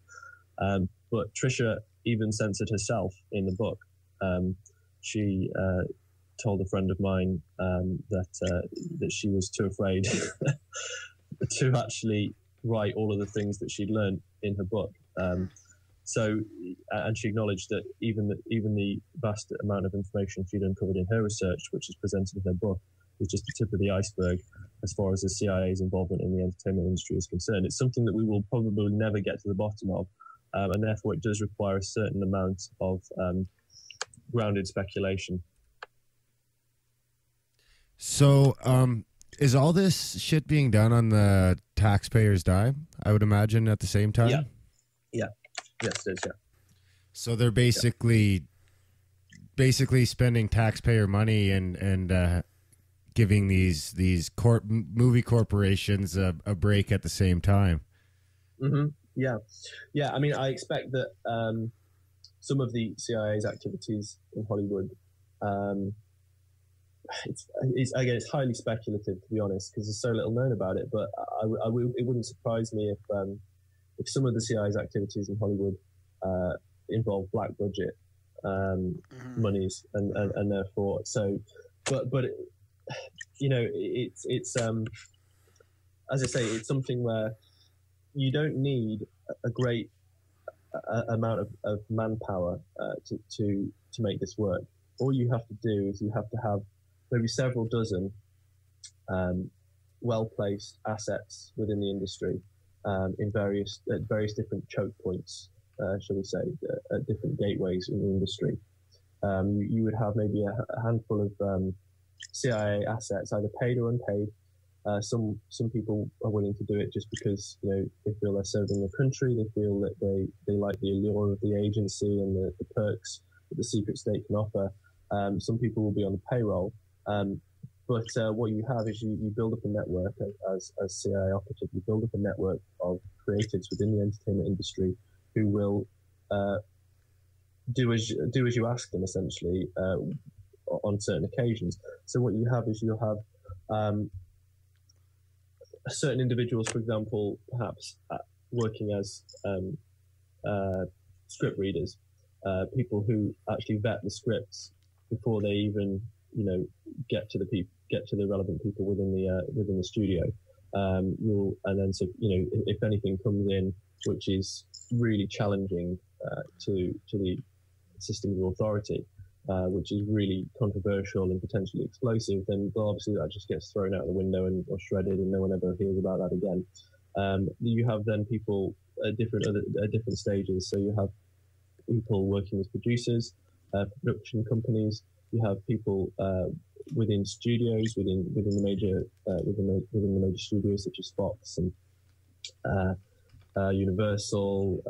S5: But Tricia even censored herself in the book. She told a friend of mine that she was too afraid to actually write all of the things that she'd learned in her book. And she acknowledged that even the vast amount of information she'd uncovered in her research, which is presented in her book, is just the tip of the iceberg as far as the CIA's involvement in the entertainment industry is concerned. It's something that we will probably never get to the bottom of, and therefore it does require a certain amount of grounded speculation.
S3: So, is all this shit being done on the taxpayer's dime? I would imagine at the same time.
S5: Yeah. Yes, it is. Yeah.
S3: So they're basically spending taxpayer money and giving these movie corporations a break at the same time.
S5: Mm-hmm. Yeah. I mean, I expect that some of the CIA's activities in Hollywood. It's highly speculative, to be honest, because there's so little known about it. But it wouldn't surprise me if some of the CIA's activities in Hollywood involve black budget monies, and therefore but it's as I say, it's something where you don't need a great amount of manpower to make this work. All you have to do is you have to have maybe several dozen well-placed assets within the industry at various different choke points, shall we say, at different gateways in the industry. You would have maybe a handful of CIA assets, either paid or unpaid. Some people are willing to do it just because they feel they're serving the country. They feel that they like the allure of the agency and the perks that the secret state can offer. Some people will be on the payroll. But what you have is you build up a network as CIA operative. You build up a network of creatives within the entertainment industry who will do as you ask them, essentially, on certain occasions. So what you have is you'll have certain individuals, for example, perhaps working as script readers, people who actually vet the scripts before they even get to the relevant people within the studio. If anything comes in which is really challenging to the systems of authority, which is really controversial and potentially explosive, then obviously that just gets thrown out the window or shredded, and no one ever hears about that again. You have then people at different stages. So you have people working as producers, production companies. You have people within studios, within the major studios such as Fox and Universal,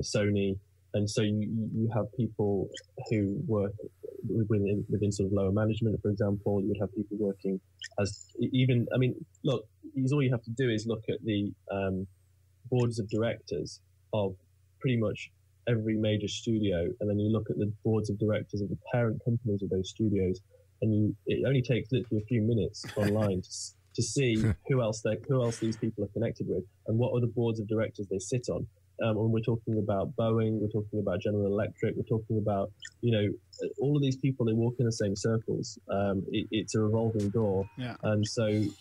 S5: Sony, and so you have people who work within sort of lower management. For example, you would have people working as look. All you have to do is look at the boards of directors of pretty much every major studio, and then you look at the boards of directors of the parent companies of those studios, and it only takes literally a few minutes online to see who else these people are connected with and what other boards of directors they sit on. When we're talking about Boeing, we're talking about General Electric, we're talking about all of these people. They walk in the same circles. It's a revolving door, and so you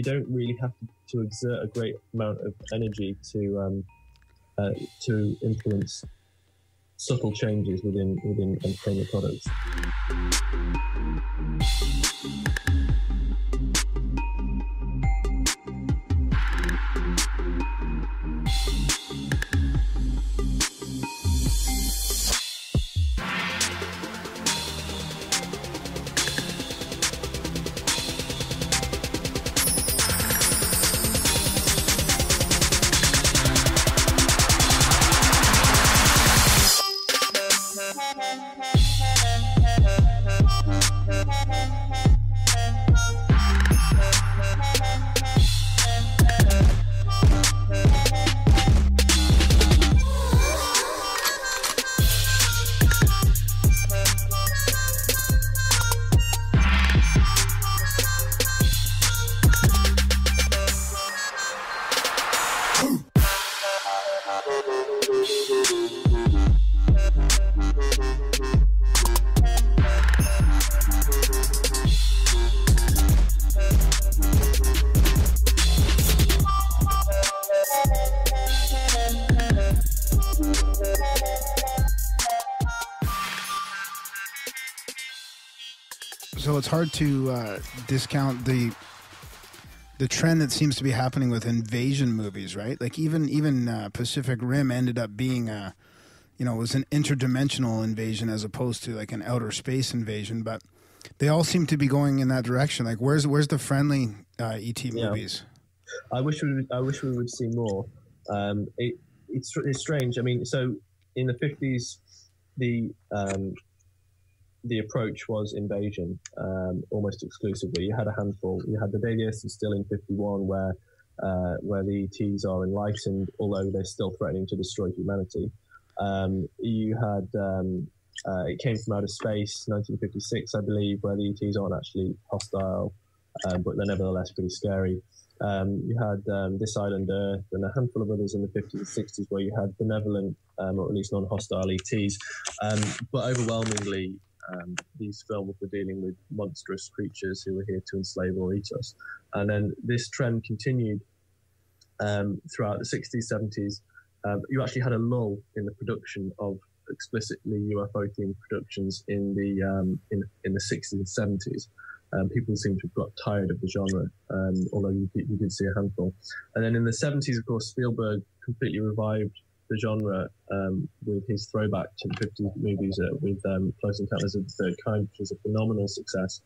S5: don't really have to exert a great amount of energy to influence subtle changes within entertainment products.
S4: So it's hard to discount the trend that seems to be happening with invasion movies, right? Like even Pacific Rim ended up being it was an interdimensional invasion as opposed to like an outer space invasion, but they all seem to be going in that direction. Like where's the friendly ET movies?
S5: I wish we would see more. It's strange. I mean, so in the 50s, the approach was invasion, almost exclusively. You had a handful. You had the day the Earth is still in 51, where the ETs are enlightened, although they're still threatening to destroy humanity. You had it came from outer space, 1956, I believe, where the ETs aren't actually hostile, but they're nevertheless pretty scary. You had This Island Earth and a handful of others in the 50s and 60s where you had benevolent, or at least non-hostile ETs. But overwhelmingly, these films were dealing with monstrous creatures who were here to enslave or eat us. And then this trend continued throughout the 60s, 70s. You actually had a lull in the production of explicitly UFO-themed productions in the 60s and 70s. People seem to have got tired of the genre, although you did see a handful. And then in the 70s, of course, Spielberg completely revived the genre with his throwback to the 50s movies with Close Encounters of the Third Kind, which was a phenomenal success.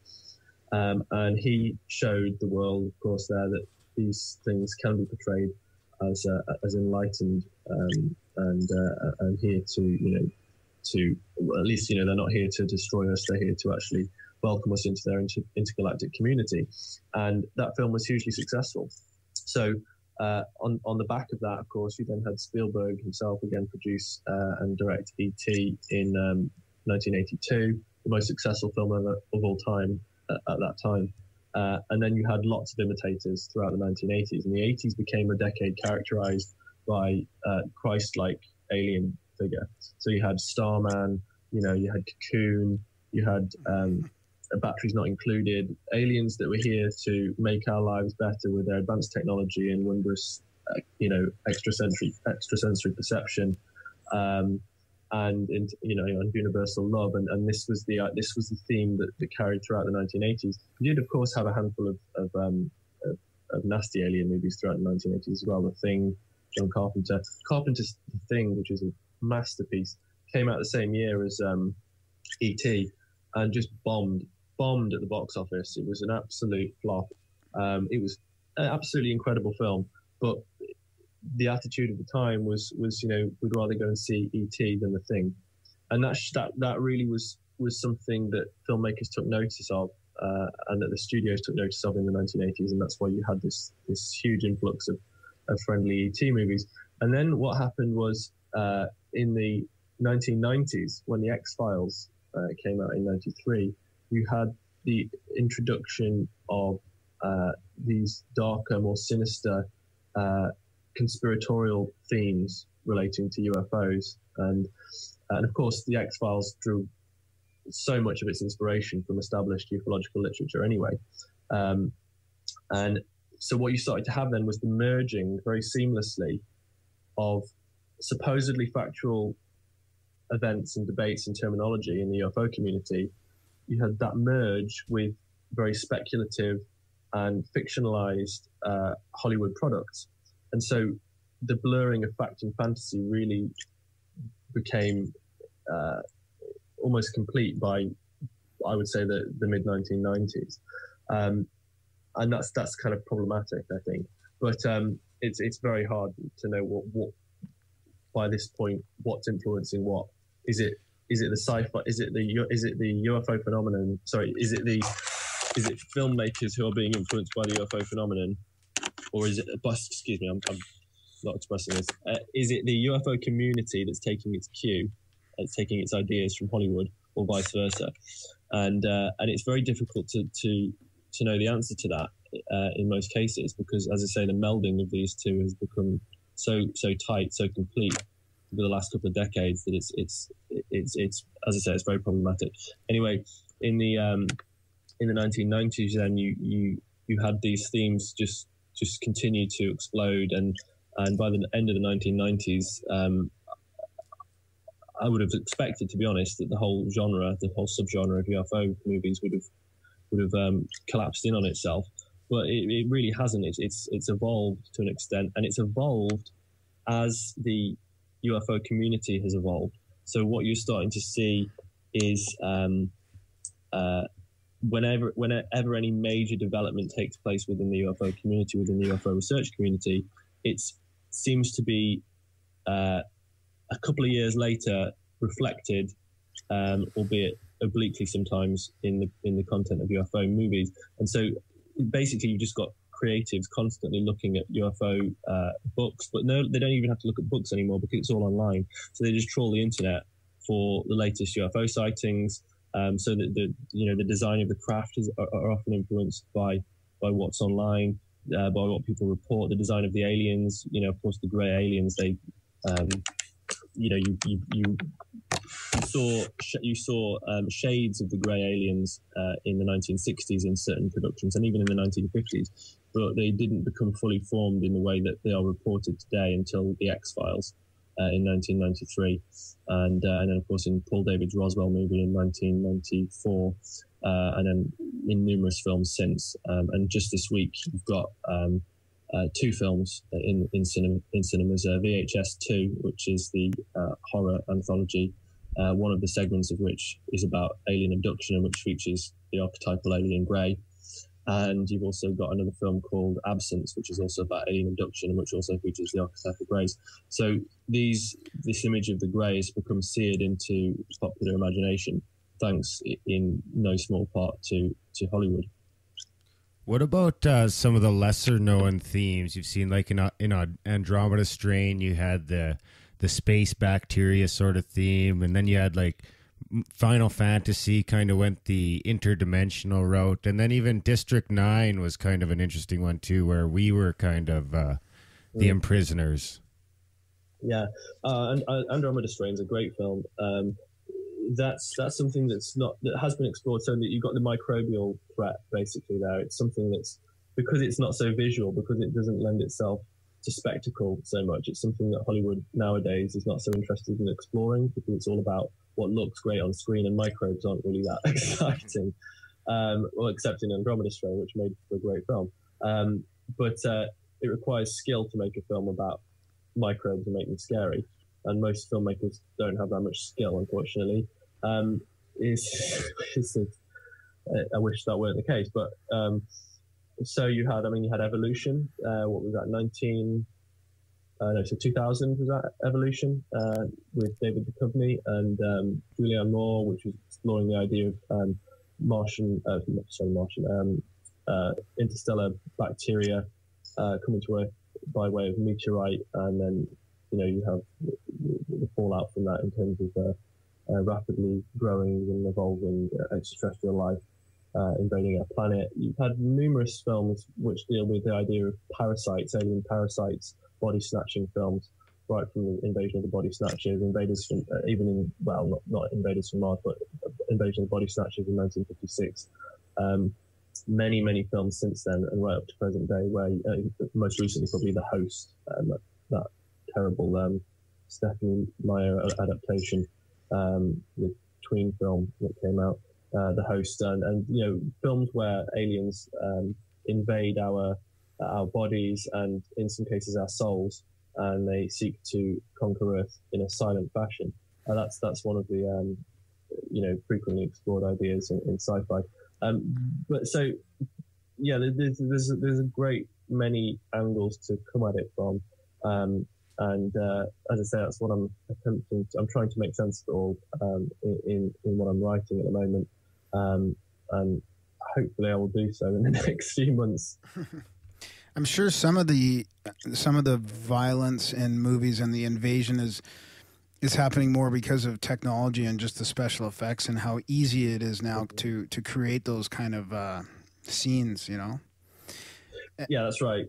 S5: And he showed the world, of course, there that these things can be portrayed as enlightened and here to well, at least they're not here to destroy us. They're here to actually welcome us into their intergalactic community. And that film was hugely successful. So on the back of that, of course, you then had Spielberg himself again produce and direct E.T. in 1982, the most successful film of all time at that time. And then you had lots of imitators throughout the 1980s. And the 80s became a decade characterized by Christ-like alien figure. So you had Starman, you had Cocoon, you had Batteries Not Included, aliens that were here to make our lives better with their advanced technology and wondrous, extrasensory perception, and universal love. And this was the theme that carried throughout the 1980s. We did, of course, have a handful of nasty alien movies throughout the 1980s as well. The Thing, John Carpenter's The Thing, which is a masterpiece, came out the same year as E.T. and just bombed at the box office. It was an absolute flop. It was an absolutely incredible film, but the attitude of the time was we'd rather go and see E.T. than The Thing, and that really was something that filmmakers took notice of, and that the studios took notice of in the 1980s, and that's why you had this huge influx of friendly E.T. movies. And then what happened was in the 1990s, when the X-Files came out in 93, you had the introduction of these darker, more sinister conspiratorial themes relating to UFOs. And of course, the X-Files drew so much of its inspiration from established ufological literature anyway. And so what you started to have then was the merging very seamlessly of supposedly factual events and debates and terminology in the UFO community, you had that merge with very speculative and fictionalized Hollywood products. And so the blurring of fact and fantasy really became almost complete by, I would say, the mid-1990s. And that's kind of problematic, I think. But it's very hard to know what by this point what's influencing what. Is it the sci-fi? Is it the UFO phenomenon? Sorry, is it filmmakers who are being influenced by the UFO phenomenon, or is it? Excuse me, I'm not expressing this. Is it the UFO community that's taking its cue, it's taking its ideas from Hollywood, or vice versa? And it's very difficult to know the answer to that in most cases, because, as I say, the melding of these two has become so tight, so complete over the last couple of decades that it's as I say, it's very problematic. Anyway, in the 1990s, then you had these themes just continue to explode, and by the end of the 1990s, I would have expected, to be honest, that the whole subgenre of UFO movies would have collapsed in on itself. But it really hasn't. It's evolved to an extent, and it's evolved as the UFO community has evolved. So what you're starting to see is whenever any major development takes place within the UFO community, within the UFO research community, it seems to be a couple of years later reflected, albeit obliquely sometimes, in the content of UFO movies. And so basically you've just got creatives constantly looking at UFO books, but no, they don't even have to look at books anymore because it's all online. So they just trawl the internet for the latest UFO sightings. So that the design of the craft are often influenced by what's online, by what people report. The design of the aliens, of course, the grey aliens. They, you saw shades of the grey aliens in the 1960s in certain productions, and even in the 1950s, but they didn't become fully formed in the way that they are reported today until the X-Files in 1993, and then of course in Paul David's Roswell movie in 1994, and then in numerous films since. And just this week you've got two films in cinemas, VHS 2, which is the horror anthology, one of the segments of which is about alien abduction, and which features the archetypal alien grey. And you've also got another film called Absence, which is also about alien abduction, and which also features the archetypal greys. So this image of the grey has become seared into popular imagination, thanks in no small part to Hollywood.
S3: What about some of the lesser known themes you've seen? Like in Andromeda Strain, you had the space bacteria sort of theme, and then you had like Final Fantasy kind of went the interdimensional route, and then even District 9 was kind of an interesting one too, where we were kind of the imprisoners.
S5: Yeah, and Andromeda Strain is a great film. That's something that has been explored, so that you've got the microbial threat basically there. It's something that's, because it's not so visual, because it doesn't lend itself to spectacle so much, it's something that Hollywood nowadays is not so interested in exploring, because it's all about what looks great on screen, and microbes aren't really that exciting. Well, except in Andromeda Strain, which made for a great film. But it requires skill to make a film about microbes and make them scary. And most filmmakers don't have that much skill, unfortunately. I wish that weren't the case. But so you had Evolution. What was that? 2000 was that Evolution with David Duchovny and Julianne Moore, which was exploring the idea of interstellar bacteria coming to Earth by way of meteorite, and then you have the fallout from that in terms of rapidly growing and evolving extraterrestrial life invading our planet. You've had numerous films which deal with the idea of parasites, alien parasites, body snatching films, right from the Invasion of the Body Snatchers, invaders from not invaders from Mars, but Invasion of the Body Snatchers in 1956. Many films since then, and right up to present day, where most recently probably The Host, that terrible Stephanie Meyer adaptation. the Tween film that came out, The Host, and films where aliens invade our bodies and in some cases our souls, and they seek to conquer Earth in a silent fashion. That's one of the frequently explored ideas in sci-fi. But so yeah, there's a great many angles to come at it from, and as I say, that's what I'm attempting. I'm trying to make sense of it all in what I'm writing at the moment, and hopefully I will do so in the next few months.
S4: I'm sure some of the violence in movies and the invasion is happening more because of technology and just the special effects and how easy it is now to create those kind of scenes,
S5: Yeah, that's right.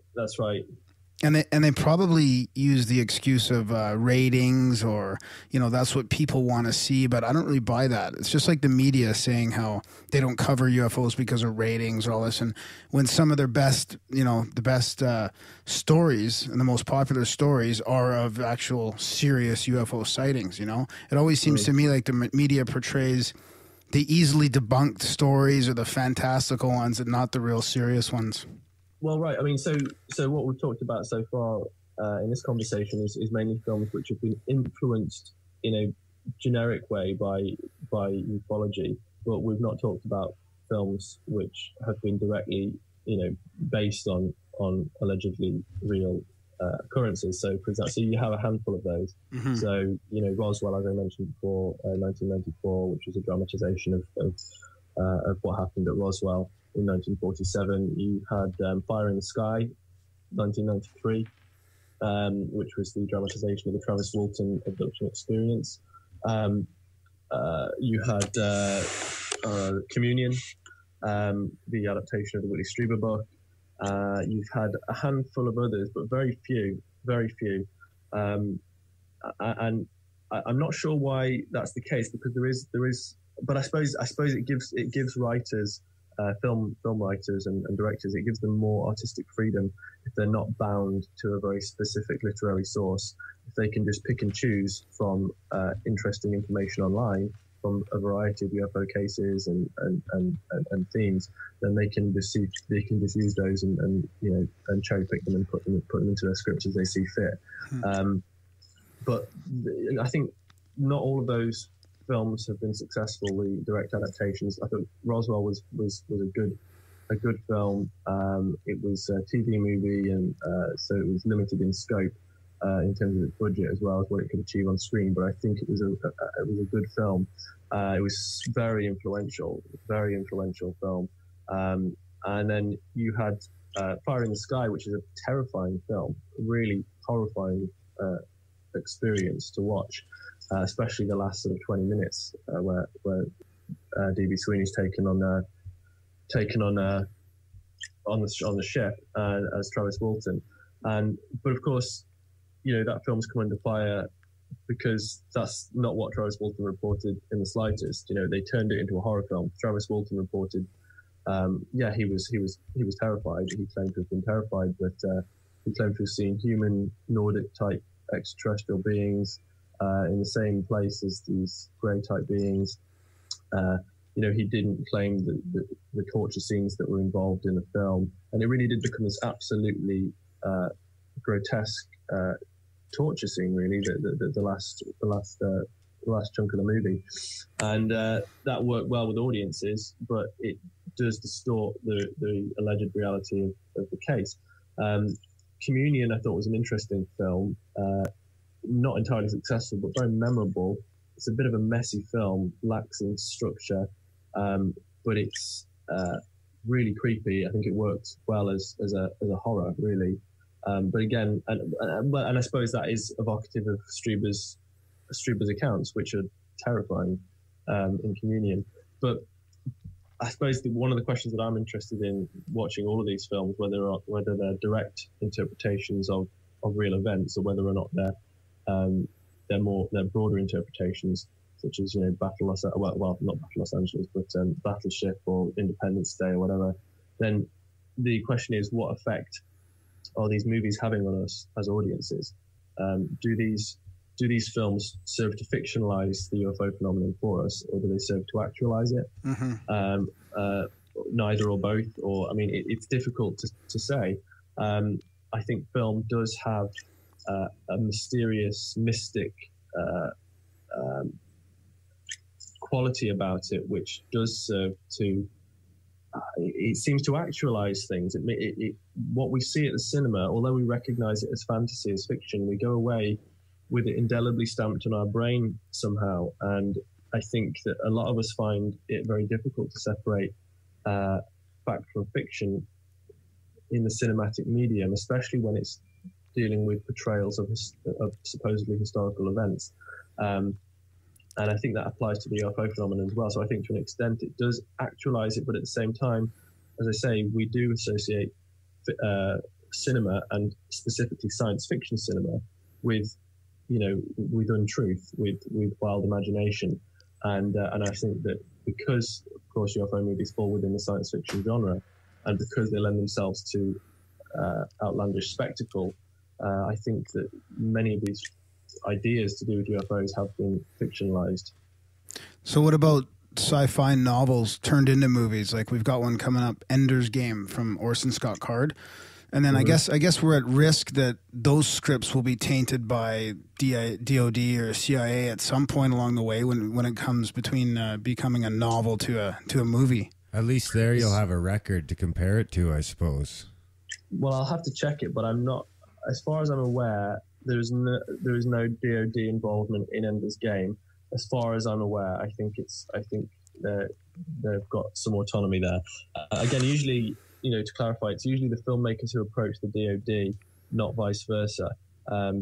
S4: And they probably use the excuse of ratings, or that's what people want to see, but I don't really buy that. It's just like the media saying how they don't cover UFOs because of ratings or all this, and when some of their best stories and the most popular stories are of actual serious UFO sightings, it always seems to me like the media portrays the easily debunked stories or the fantastical ones and not the real serious ones.
S5: Well, right. I mean, so what we've talked about so far in this conversation is mainly films which have been influenced in a generic way by ufology, but we've not talked about films which have been directly, based on allegedly real occurrences. So, for example, you have a handful of those. Mm-hmm. So, Roswell, as I mentioned before, 1994, which was a dramatization of what happened at Roswell. In 1947, you had Fire in the Sky, 1993, which was the dramatization of the Travis Walton abduction experience. You had Communion, the adaptation of the Whitley Strieber book. You've had a handful of others, but very few. And I'm not sure why that's the case, because there is. But I suppose it gives writers. Film writers and directors, it gives them more artistic freedom if they're not bound to a very specific literary source. If they can just pick and choose from interesting information online from a variety of UFO cases and themes, then they can just use those and cherry pick them and put them into their scripts as they see fit. But I think not all of those films have been successful, the direct adaptations. I thought Roswell was a good film. It was a TV movie, and so it was limited in scope in terms of its budget as well as what it could achieve on screen. But I think it was a good film. It was very influential film. And then you had Fire in the Sky, which is a terrifying film, a really horrifying experience to watch. Especially the last sort of 20 minutes, where D.B. Sweeney's taken on the ship as Travis Walton, but of course, that film's come under fire because that's not what Travis Walton reported in the slightest. They turned it into a horror film. Travis Walton reported, he was terrified. He claimed to have been terrified, but he claimed to have seen human Nordic type extraterrestrial beings. In the same place as these grey type beings. He didn't claim the torture scenes that were involved in the film, and it really did become this absolutely grotesque torture scene. Really, the last chunk of the movie, and that worked well with audiences, but it does distort the alleged reality of the case. Communion, I thought, was an interesting film. Not entirely successful, but very memorable. It's a bit of a messy film, lacks in structure, but it's really creepy. I think it works well as a horror, really. But again, and I suppose that is evocative of Strieber's accounts, which are terrifying in Communion. But I suppose one of the questions that I'm interested in watching all of these films, whether they're direct interpretations of real events or whether or not they're broader interpretations, such as not Battle Los Angeles, but Battleship or Independence Day or whatever. Then the question is, what effect are these movies having on us as audiences? Do these do these films serve to fictionalize the UFO phenomenon for us, or do they serve to actualize it? Neither or both, or I mean, it's difficult to say. I think film does have a mysterious, mystic quality about it, which does serve to. It seems to actualize things. What we see at the cinema, although we recognize it as fantasy, as fiction, we go away with it indelibly stamped on our brain somehow. And I think that a lot of us find it very difficult to separate fact from fiction in the cinematic medium, especially when it's dealing with portrayals of supposedly historical events. And I think that applies to the UFO phenomenon as well. So I think to an extent it does actualize it, but at the same time, as I say, we do associate cinema, and specifically science fiction cinema, with, with untruth, with wild imagination. And I think that because, of course, UFO movies fall within the science fiction genre, and because they lend themselves to outlandish spectacle, I think that many of these ideas to do with UFOs have been fictionalized.
S4: So what about sci-fi novels turned into movies? Like we've got one coming up, Ender's Game from Orson Scott Card. And then I guess we're at risk that those scripts will be tainted by DOD or CIA at some point along the way when it comes between becoming a novel to a movie.
S3: At least there you'll have a record to compare it to, I suppose.
S5: Well, I'll have to check it, but I'm not, as far as I'm aware, there is no DOD involvement in Ender's Game. As far as I'm aware, I think they've got some autonomy there. Again, usually, to clarify, it's usually the filmmakers who approach the DOD, not vice versa,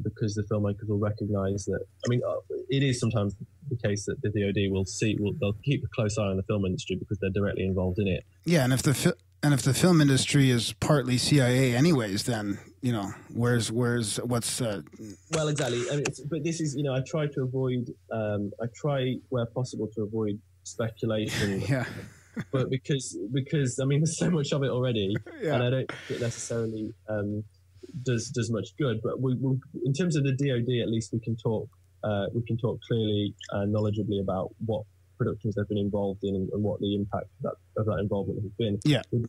S5: because the filmmakers will recognise that. I mean, it is sometimes the case that the DOD they'll keep a close eye on the film industry because they're directly involved in it.
S4: Yeah, and if the film industry is partly CIA, anyways, then what's
S5: Well, exactly. I mean, but this is I try to avoid. I try where possible to avoid speculation.
S4: Yeah.
S5: But because I mean, there's so much of it already, and I don't think it necessarily does much good. But we'll, in terms of the DOD, at least we can talk clearly and knowledgeably about what productions they've been involved in and what the impact of that involvement has been.
S4: Yeah.
S5: With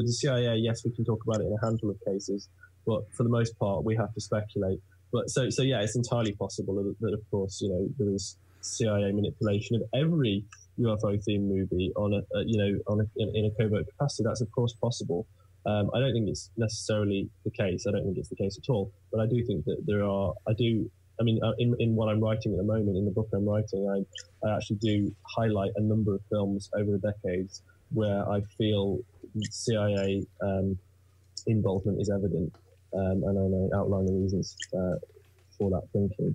S5: the CIA, yes, we can talk about it in a handful of cases, but for the most part, we have to speculate. But so yeah, it's entirely possible that of course, there is CIA manipulation of every UFO themed movie in a covert capacity. That's of course possible. I don't think it's necessarily the case. I don't think it's the case at all. But I do think that there are. In what I'm writing at the moment, in the book I'm writing, I actually do highlight a number of films over the decades where I feel CIA involvement is evident, and I outline the reasons for that thinking.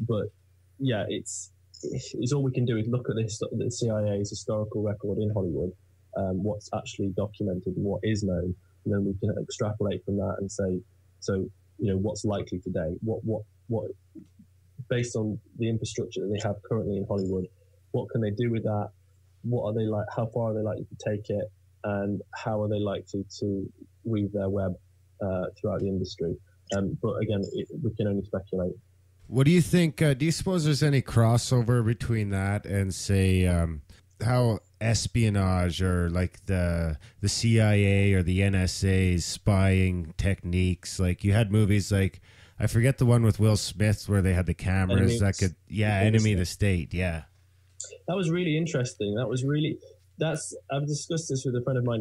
S5: But yeah, it's all we can do is look at the CIA's historical record in Hollywood, what's actually documented and what is known, and then we can extrapolate from that and say, so what's likely today, what based on the infrastructure that they have currently in Hollywood, what can they do with that? What are they like? How far are they likely to take it? And how are they likely to weave their web throughout the industry? But again, we can only speculate.
S3: What do you think? Do you suppose there's any crossover between that and, say, how espionage or like the CIA or the NSA's spying techniques? Like you had movies like, I forget the one with Will Smith where they had the cameras Enemy of the State. Yeah.
S5: That was really interesting. I've discussed this with a friend of mine.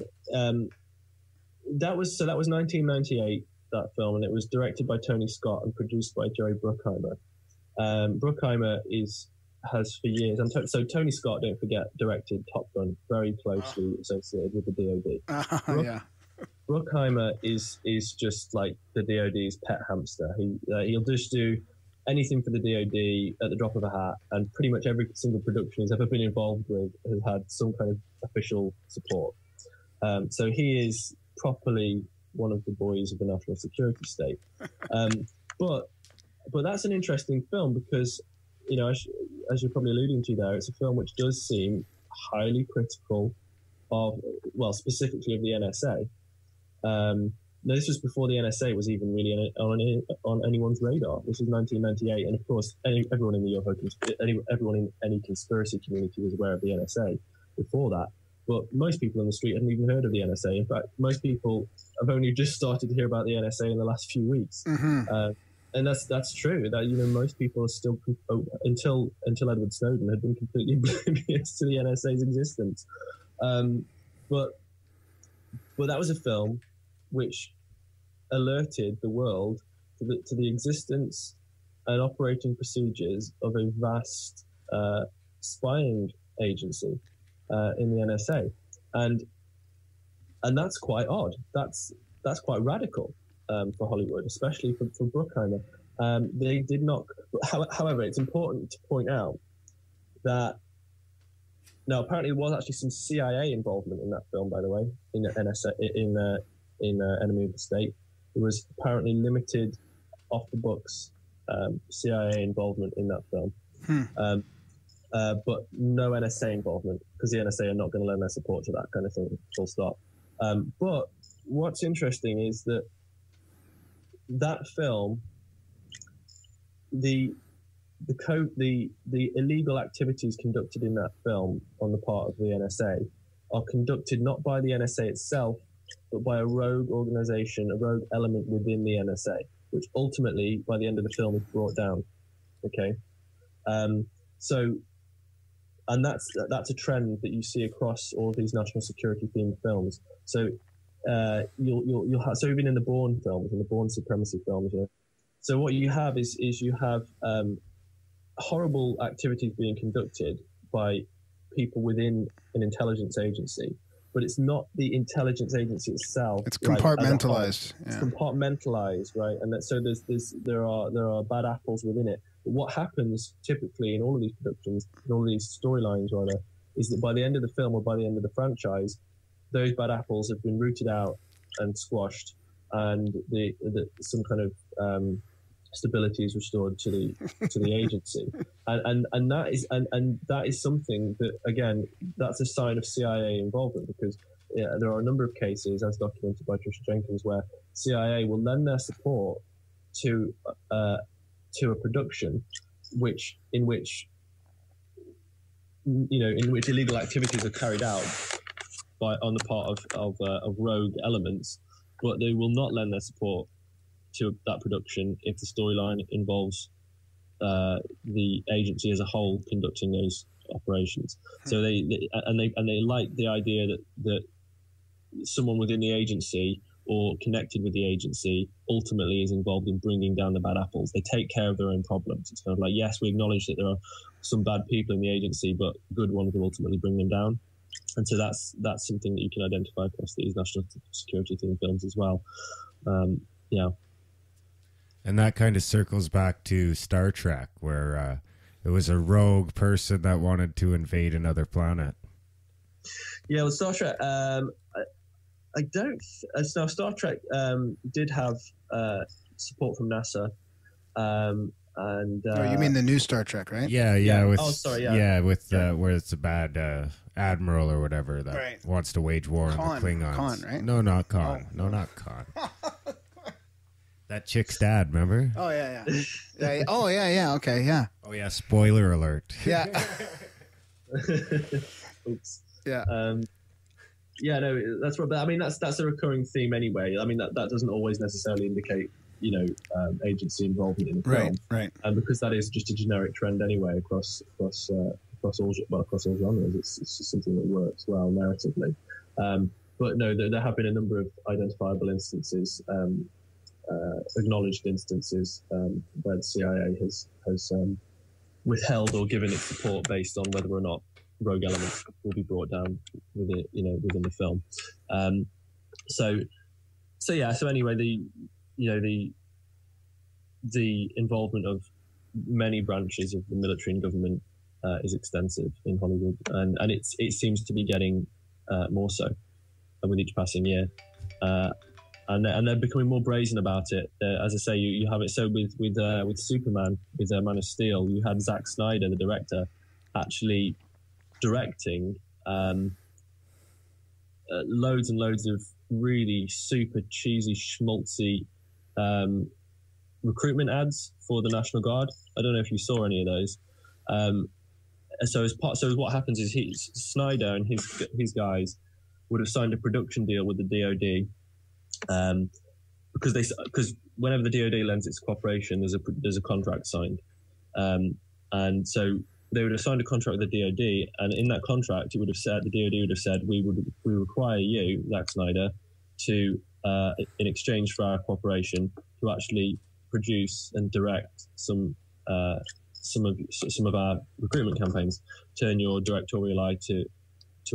S5: That was 1998, that film, and it was directed by Tony Scott and produced by Jerry Bruckheimer. Bruckheimer has for years, and so Tony Scott, don't forget, directed Top Gun, very closely associated with the DOD. Bruckheimer is just like the DOD's pet hamster. He'll just do anything for the DOD at the drop of a hat, and pretty much every single production he's ever been involved with has had some kind of official support. So he is properly one of the boys of the national security state. But that's an interesting film because, as you're probably alluding to there, it's a film which does seem highly critical of, well, specifically of the NSA. No, this was before the NSA was even really on anyone's radar. This was 1998, and of course, everyone in the everyone in any conspiracy community was aware of the NSA before that. But most people on the street hadn't even heard of the NSA. In fact, most people have only just started to hear about the NSA in the last few weeks. Mm-hmm. And that's true. That most people are still until Edward Snowden had been completely oblivious to the NSA's existence. But that was a film which alerted the world to the existence and operating procedures of a vast spying agency in the NSA, and that's quite odd. That's quite radical for Hollywood, especially for Bruckheimer. They did not. However, it's important to point out that now apparently there was actually some CIA involvement in that film. By the way, in the NSA, in Enemy of the State, there was apparently limited, off the books CIA involvement in that film. But no NSA involvement, because the NSA are not going to lend their support to that kind of thing, full stop. But what's interesting is that film, the illegal activities conducted in that film on the part of the NSA are conducted not by the NSA itself, but by a rogue organization, a rogue element within the NSA, which ultimately, by the end of the film, is brought down. Okay, and that's a trend that you see across all of these national security themed films. So you'll have, so even in the Bourne films and the Bourne supremacy films. So what you have is you have horrible activities being conducted by people within an intelligence agency, but it's not the intelligence agency itself.
S4: It's compartmentalized.
S5: It's compartmentalized, right? And so there are bad apples within it. But what happens typically in all of these productions, in all of these storylines, rather, is that by the end of the film or by the end of the franchise, those bad apples have been rooted out and squashed, and some kind of stability is restored to the agency, and that is something that, again, that's a sign of CIA involvement, because there are a number of cases, as documented by Trisha Jenkins, where CIA will lend their support to a production in which illegal activities are carried out on the part of rogue elements, but they will not lend their support to that production if the storyline involves the agency as a whole conducting those operations. So they like the idea that someone within the agency or connected with the agency ultimately is involved in bringing down the bad apples. They take care of their own problems. It's kind of like, yes, we acknowledge that there are some bad people in the agency, but good ones will ultimately bring them down. And so that's something that you can identify across these national security themed films as well. Yeah.
S3: And that kind of circles back to Star Trek, where it was a rogue person that wanted to invade another planet.
S5: Yeah, with Star Trek, I don't. So Star Trek did have support from NASA, and
S4: you mean the new Star Trek, right?
S3: Yeah. With,
S5: with
S3: where it's a bad admiral or whatever that wants to wage war on the Klingons.
S4: Khan, right?
S3: No, not Khan. No, not Khan. That chick's dad, remember?
S4: Oh yeah. Oh yeah. Okay, yeah.
S3: Oh yeah. Spoiler alert.
S4: Yeah.
S5: Oops.
S4: Yeah.
S5: Yeah, no, that's right. But I mean, that's a recurring theme anyway. I mean, that doesn't always necessarily indicate, agency involvement in the film,
S4: right?
S5: And because that is just a generic trend anyway across all genres, it's just something that works well narratively. But no, there have been a number of identifiable instances, acknowledged instances, where the CIA has withheld or given its support based on whether or not rogue elements will be brought down within the film. So anyway, the involvement of many branches of the military and government is extensive in Hollywood, and it seems to be getting more so with each passing year. And they're becoming more brazen about it. As I say, you have it so with Superman, with Man of Steel, you had Zack Snyder, the director, actually directing loads and loads of really super cheesy, schmaltzy recruitment ads for the National Guard. I don't know if you saw any of those. So what happens is Snyder and his guys would have signed a production deal with the DoD, because whenever the DoD lends its cooperation, there's a contract signed, and so they would have signed a contract with the DoD, and in that contract, it would have said, the DoD would have said, we require you, Zack Snyder, to in exchange for our cooperation, to actually produce and direct some of our recruitment campaigns, turn your directorial eye to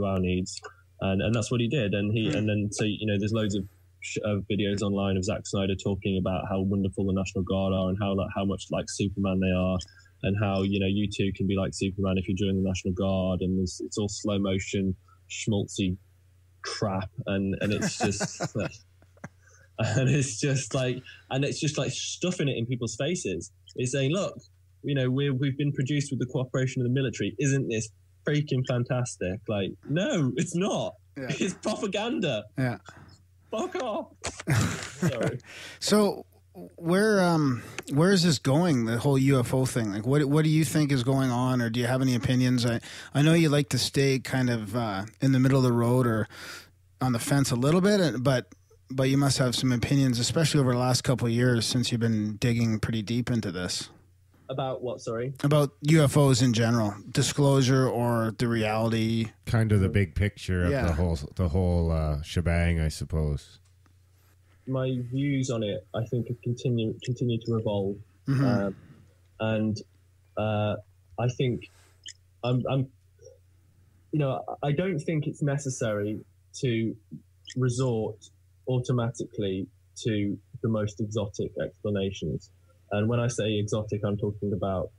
S5: our needs, and that's what he did. And then there's loads of videos online of Zack Snyder talking about how wonderful the National Guard are and how much like Superman they are, and how you too can be like Superman if you join the National Guard, and it's all slow motion schmaltzy crap, and it's just and it's just like stuffing it in people's faces. It's saying, look, we've been produced with the cooperation of the military. Isn't this freaking fantastic? Like, no, it's not. Yeah. It's propaganda.
S4: Yeah.
S5: Fuck off. Sorry.
S4: So where is this going, the whole UFO thing? Like, what do you think is going on, or do you have any opinions? I know you like to stay kind of in the middle of the road or on the fence a little bit, but you must have some opinions, especially over the last couple of years since you've been digging pretty deep into this.
S5: About what, sorry?
S4: About UFOs in general, disclosure or the reality.
S3: Kind of the big picture of the whole shebang, I suppose.
S5: My views on it, I think, have continued to evolve, and I think I don't think it's necessary to resort automatically to the most exotic explanations. And when I say exotic, I'm talking about,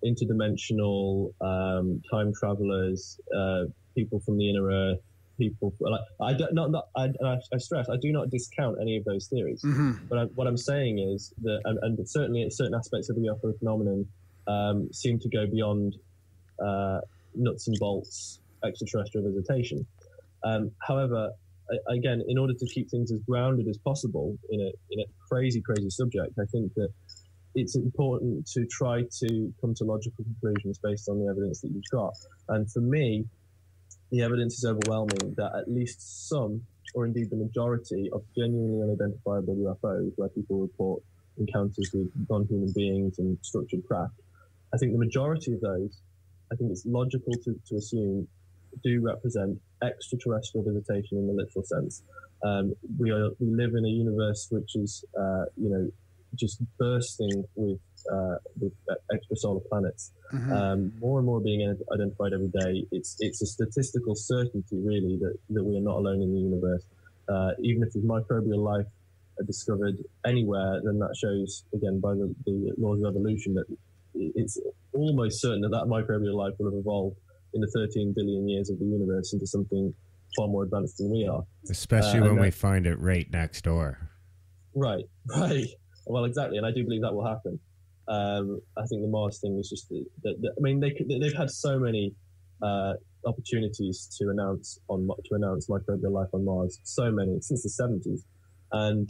S5: interdimensional, time travelers, people from the inner earth, people like I stress I do not discount any of those theories. But what I'm saying is that, and certainly certain aspects of the UFO phenomenon seem to go beyond nuts and bolts extraterrestrial visitation. However, again, in order to keep things as grounded as possible in a crazy subject, I think that it's important to try to come to logical conclusions based on the evidence that you've got. And for me, the evidence is overwhelming that at least some, or indeed the majority, of genuinely unidentifiable UFOs, where people report encounters with non-human beings and structured craft, I think the majority of those, I think it's logical to assume, do represent extraterrestrial visitation in the literal sense. We live in a universe which is, just bursting with extrasolar planets. More and more being identified every day. It's a statistical certainty, really, that we are not alone in the universe. Even if there's microbial life discovered anywhere, then that shows, again, by the laws of evolution, that it's almost certain that microbial life will have evolved in the 13 billion years of the universe into something far more advanced than we are.
S3: Especially when we find it right next door.
S5: Right. Well, exactly, and I do believe that will happen. I think the Mars thing was just they've had so many opportunities to announce microbial life on Mars, so many since the 70s, and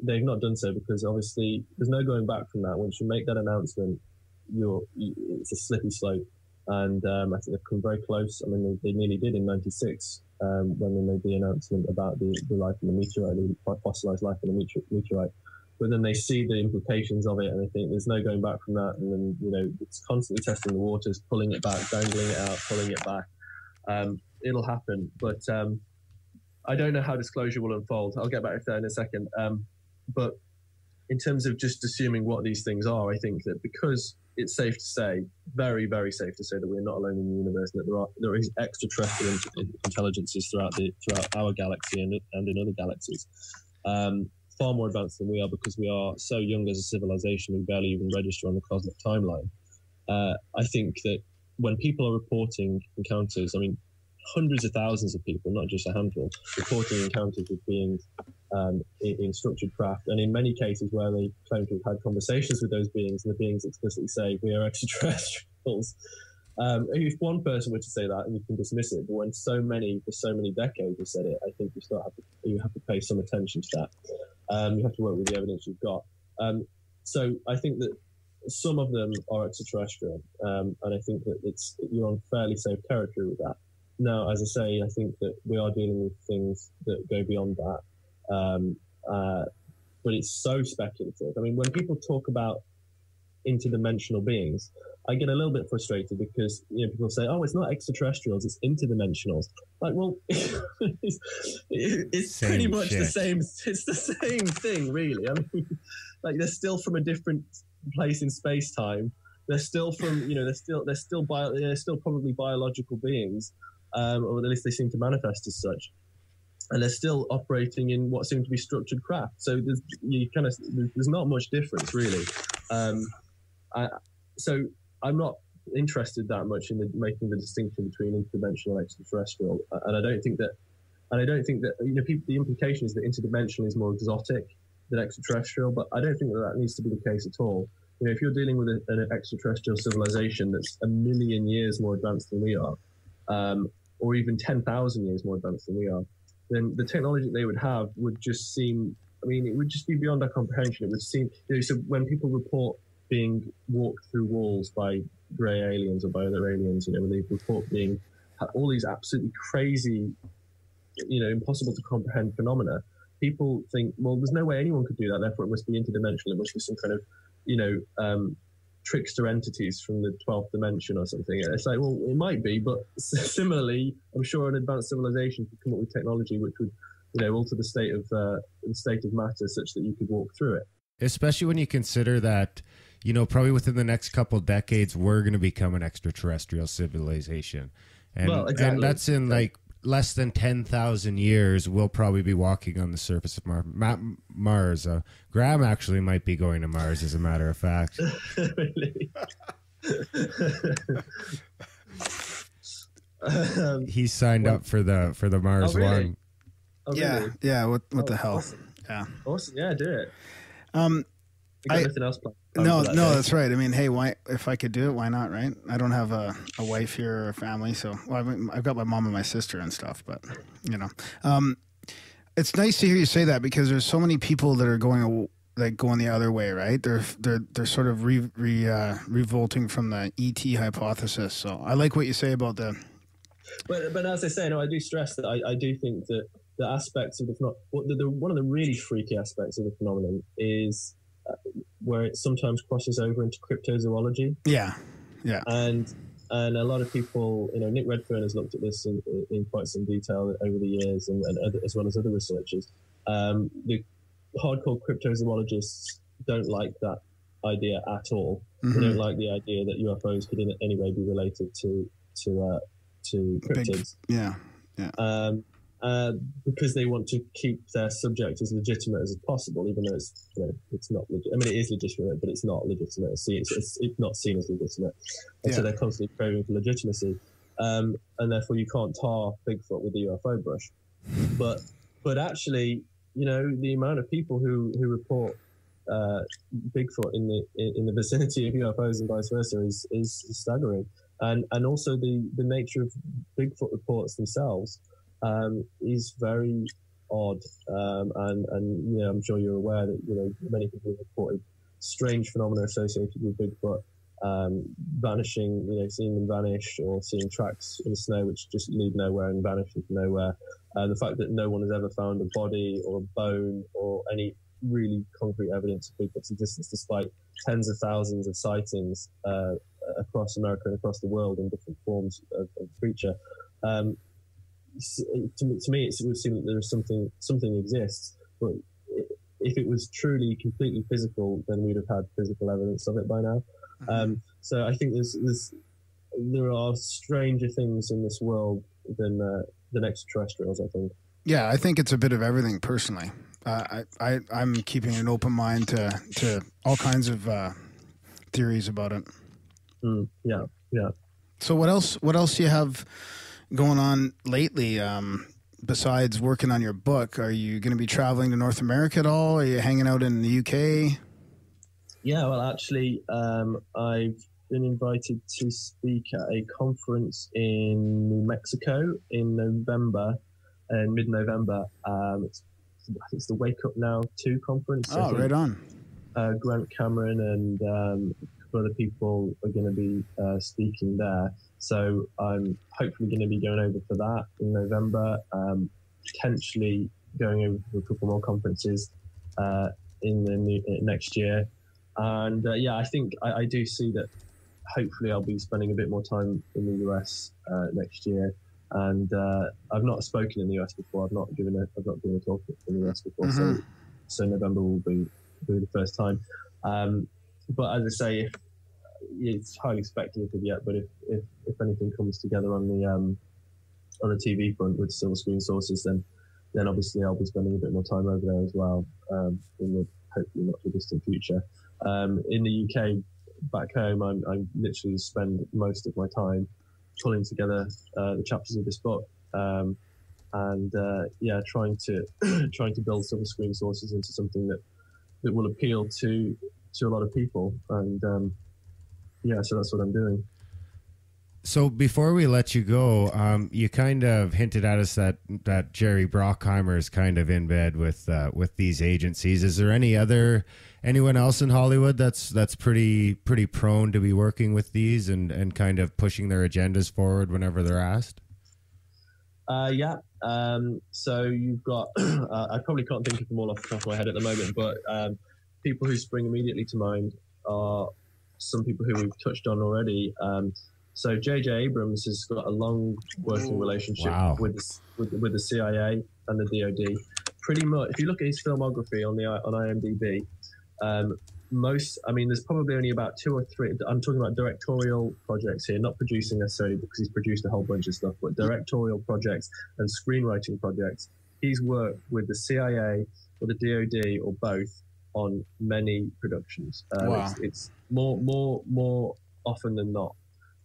S5: they've not done so because obviously there's no going back from that. Once you make that announcement, it's a slippery slope, and I think they've come very close. I mean, they nearly did in '96 when they made the announcement about the life in the meteorite, the fossilized life in the meteorite. But then they see the implications of it, and they think there's no going back from that. And then, it's constantly testing the waters, pulling it back, dangling it out, pulling it back. It'll happen. But I don't know how disclosure will unfold. I'll get back to that in a second. But in terms of just assuming what these things are, I think that because it's safe to say, very, very safe to say, that we're not alone in the universe, and that there is extraterrestrial intelligences throughout our galaxy and in other galaxies. Far more advanced than we are, because we are so young as a civilization, we barely even register on the cosmic timeline. I think that when people are reporting encounters, I mean, hundreds of thousands of people, not just a handful, reporting encounters with beings in structured craft, and in many cases where they claim to have had conversations with those beings, and the beings explicitly say, we are extraterrestrials. If one person were to say that, and you can dismiss it, but when for so many decades have said it, I think you have to pay some attention to that. You have to work with the evidence you've got. So I think that some of them are extraterrestrial, and I think that you're on fairly safe territory with that. Now, as I say, I think that we are dealing with things that go beyond that, but it's so speculative. I mean, when people talk about interdimensional beings, I get a little bit frustrated because people say, "Oh, it's not extraterrestrials; it's interdimensionals." Like, well, it's pretty much the same. It's the same thing, really. I mean, like they're still from a different place in space time. They're still from, they're still probably biological beings, or at least they seem to manifest as such. And they're still operating in what seem to be structured craft. So there's not much difference, really. So I'm not interested that much in making the distinction between interdimensional and extraterrestrial. And I don't think that the implication is that interdimensional is more exotic than extraterrestrial, but I don't think that needs to be the case at all. If you're dealing with an extraterrestrial civilization that's 1 million years more advanced than we are, or even 10,000 years more advanced than we are, then the technology they would have would just seem, it would just be beyond our comprehension. It would seem, so when people report being walked through walls by grey aliens or by other aliens, when they report being all these absolutely crazy, impossible to comprehend phenomena, people think, well, there's no way anyone could do that, therefore it must be interdimensional, it must be some kind of, trickster entities from the 12th dimension or something. It's like, well, it might be, but similarly, I'm sure an advanced civilization could come up with technology which would, alter the state of matter such that you could walk through it.
S3: Especially when you consider that, probably within the next couple decades, we're going to become an extraterrestrial civilization. And,
S5: well, exactly.
S3: And that's in like less than 10,000 years, we'll probably be walking on the surface of Mars. Graham actually might be going to Mars, as a matter of fact.
S5: Really?
S3: He signed up for the Mars
S5: really?
S3: one.
S5: Oh, really?
S4: Yeah. What the hell?
S5: Awesome.
S4: Yeah.
S5: Awesome. Yeah, do it. You got anything else planned?
S4: No, that's right. I mean, hey, why? If I could do it, why not? Right? I don't have a wife here or a family, so I've got my mom and my sister and stuff. But it's nice to hear you say that because there's so many people that are going the other way, right? They're sort of revolting from the ET hypothesis. So I like what you say about the.
S5: But as I say, I do stress that I do think that the aspects of the one of the really freaky aspects of the phenomenon is where it sometimes crosses over into cryptozoology.
S4: Yeah.
S5: And a lot of people, Nick Redfern has looked at this in quite some detail over the years, and as well as other researchers. The hardcore cryptozoologists don't like that idea at all. Mm-hmm. They don't like the idea that UFOs could in any way be related to cryptids.
S4: Yeah.
S5: Because they want to keep their subject as legitimate as possible, even though it's not legit. I mean, it is legitimate, but it's not legitimate. It's not seen as legitimate, and so they're constantly craving for legitimacy, and therefore you can't tar Bigfoot with the UFO brush. But actually, the amount of people who report Bigfoot in the vicinity of UFOs and vice versa is staggering, and also the nature of Bigfoot reports themselves. Is very odd, and I'm sure you're aware that many people have reported strange phenomena associated with Bigfoot, vanishing, seeing them vanish, or seeing tracks in the snow which just lead nowhere and vanish into nowhere. The fact that no one has ever found a body or a bone or any really concrete evidence of Bigfoot's existence, despite tens of thousands of sightings across America and across the world in different forms of creature. To me, it would seem that there is something exists, but if it was truly completely physical, then we'd have had physical evidence of it by now. Mm-hmm. So I think there are stranger things in this world than extraterrestrials, I think.
S4: Yeah, I think it's a bit of everything. Personally, I'm keeping an open mind to all kinds of theories about it.
S5: Yeah.
S4: So what else do you have going on lately, besides working on your book? Are you going to be traveling to North America at all? Are you hanging out in the UK?
S5: Yeah, well, actually, I've been invited to speak at a conference in New Mexico in November, mid-November. It's the Wake Up Now 2 conference.
S4: Oh, right on.
S5: Grant Cameron and a couple other people are going to be speaking there. So I'm hopefully going to be going over for that in November, potentially going over for a couple more conferences in the next year. And I think I do see that hopefully I'll be spending a bit more time in the US next year. And I've not spoken in the US before. I've not given a talk in the US before. Mm-hmm. So November will be the first time. But as I say, it's highly speculative yet. But if anything comes together on the TV front with Silver Screen Saucers, then obviously I'll be spending a bit more time over there as well in the hopefully not too distant future. In the UK, back home, I literally spend most of my time pulling together the chapters of this book, and trying to build Silver Screen Saucers into something that will appeal to a lot of people, and so that's what I'm doing.
S3: So before we let you go, you kind of hinted at us that Jerry Bruckheimer is kind of in bed with these agencies. Is there anyone else in Hollywood that's pretty prone to be working with these and kind of pushing their agendas forward whenever they're asked?
S5: So you've got I probably can't think of them all off the top of my head at the moment, but people who spring immediately to mind are some people who we've touched on already. So J.J. Abrams has got a long working relationship with the CIA and the DoD. Pretty much, if you look at his filmography on IMDb, there's probably only about 2 or 3. I'm talking about directorial projects here, not producing necessarily, because he's produced a whole bunch of stuff, but directorial projects and screenwriting projects. He's worked with the CIA or the DoD or both on many productions. It's more often than not.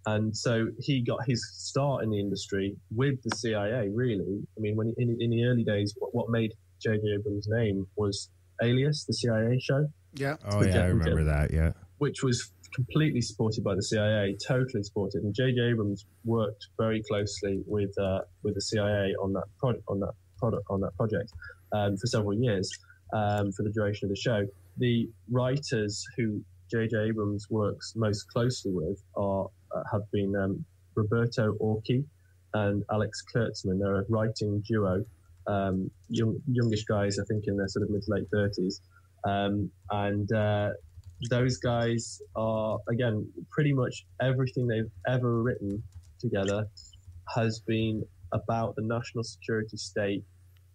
S5: And so he got his start in the industry with the CIA, really. I mean, when in the early days, what made J.J. Abrams' name was Alias, the CIA show. Yeah.
S3: Oh, yeah, I remember that, yeah.
S5: Which was completely supported by the CIA, totally supported. And J.J. Abrams worked very closely with the CIA on that project for several years, for the duration of the show. The writers who J.J. Abrams works most closely with have been Roberto Orci and Alex Kurtzman. They're a writing duo, youngish guys, I think in their sort of mid to late 30s. Those guys are, again, pretty much everything they've ever written together has been about the national security state,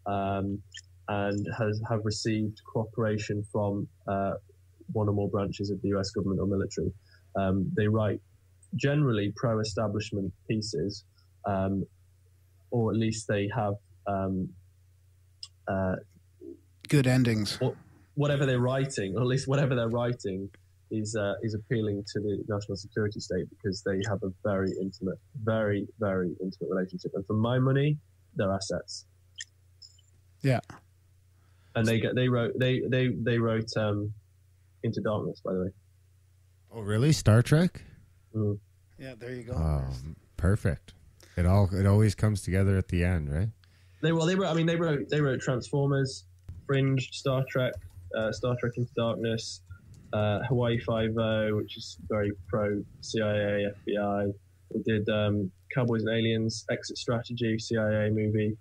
S5: and have received cooperation from one or more branches of the US government or military. They write generally pro-establishment pieces, or at least they have
S4: good endings.
S5: Whatever they're writing, or at least whatever they're writing, is appealing to the national security state, because they have a very intimate, very, very intimate relationship. And for my money, they're assets.
S4: Yeah.
S5: And they wrote Into Darkness, by the way.
S3: Oh, really? Star Trek?
S5: Mm.
S4: Yeah, there you go.
S3: Oh, perfect. It always comes together at the end, right?
S5: They wrote Transformers, Fringe, Star Trek Into Darkness, Hawaii Five-0, which is very pro CIA, FBI. They did Cowboys and Aliens, Exit Strategy, CIA movie,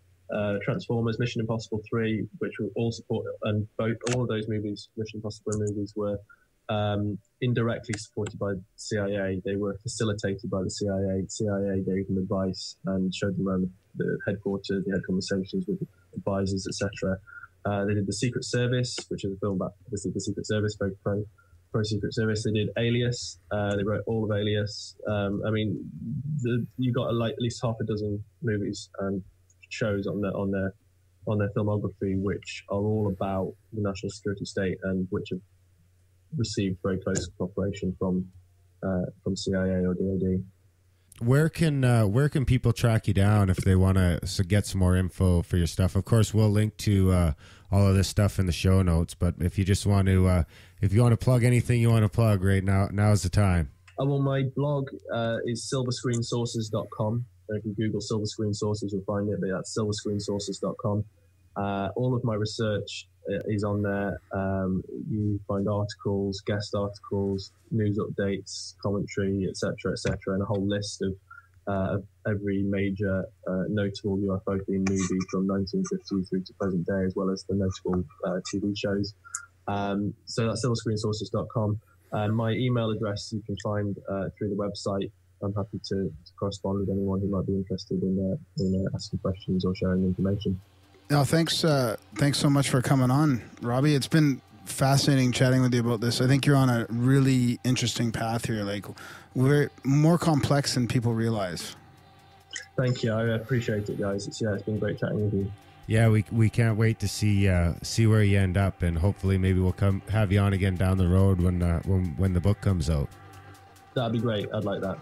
S5: Transformers, Mission Impossible 3, which were all support, and all of those movies, Mission Impossible movies, were indirectly supported by the CIA. They were facilitated by the CIA. CIA gave them advice and showed them around the headquarters. They had conversations with advisors, etc. They did The Secret Service, which is a film about obviously the Secret Service, very pro Secret Service. They did Alias. They wrote all of Alias. You got at least half a dozen movies and shows on their filmography, which are all about the national security state and which have received very close cooperation from CIA or DoD.
S3: Where can people track you down if they want to get some more info for your stuff? Of course, we'll link to all of this stuff in the show notes. But if you just want to, if you want to plug anything you want to plug right now, now's the time.
S5: Well, my blog is sliverscreensaucers.com. If you Google Silver Screen Saucers, you'll find it, but that's sliverscreensaucers.com. All of my research is on there. You find articles, guest articles, news updates, commentary, etc., and a whole list of every major notable UFO themed movie from 1950 through to present day, as well as the notable TV shows. So that's silverscreensaucers.com. My email address you can find through the website. I'm happy to correspond with anyone who might be interested in asking questions or sharing information.
S4: No, thanks so much for coming on, Robbie. It's been fascinating chatting with you about this. I think you're on a really interesting path here. Like, we're more complex than people realize.
S5: Thank you. I appreciate it, guys. It's been great chatting with you.
S3: Yeah, we can't wait to see where you end up, and hopefully maybe we'll have you on again down the road when the book comes out.
S5: That'd be great. I'd like that.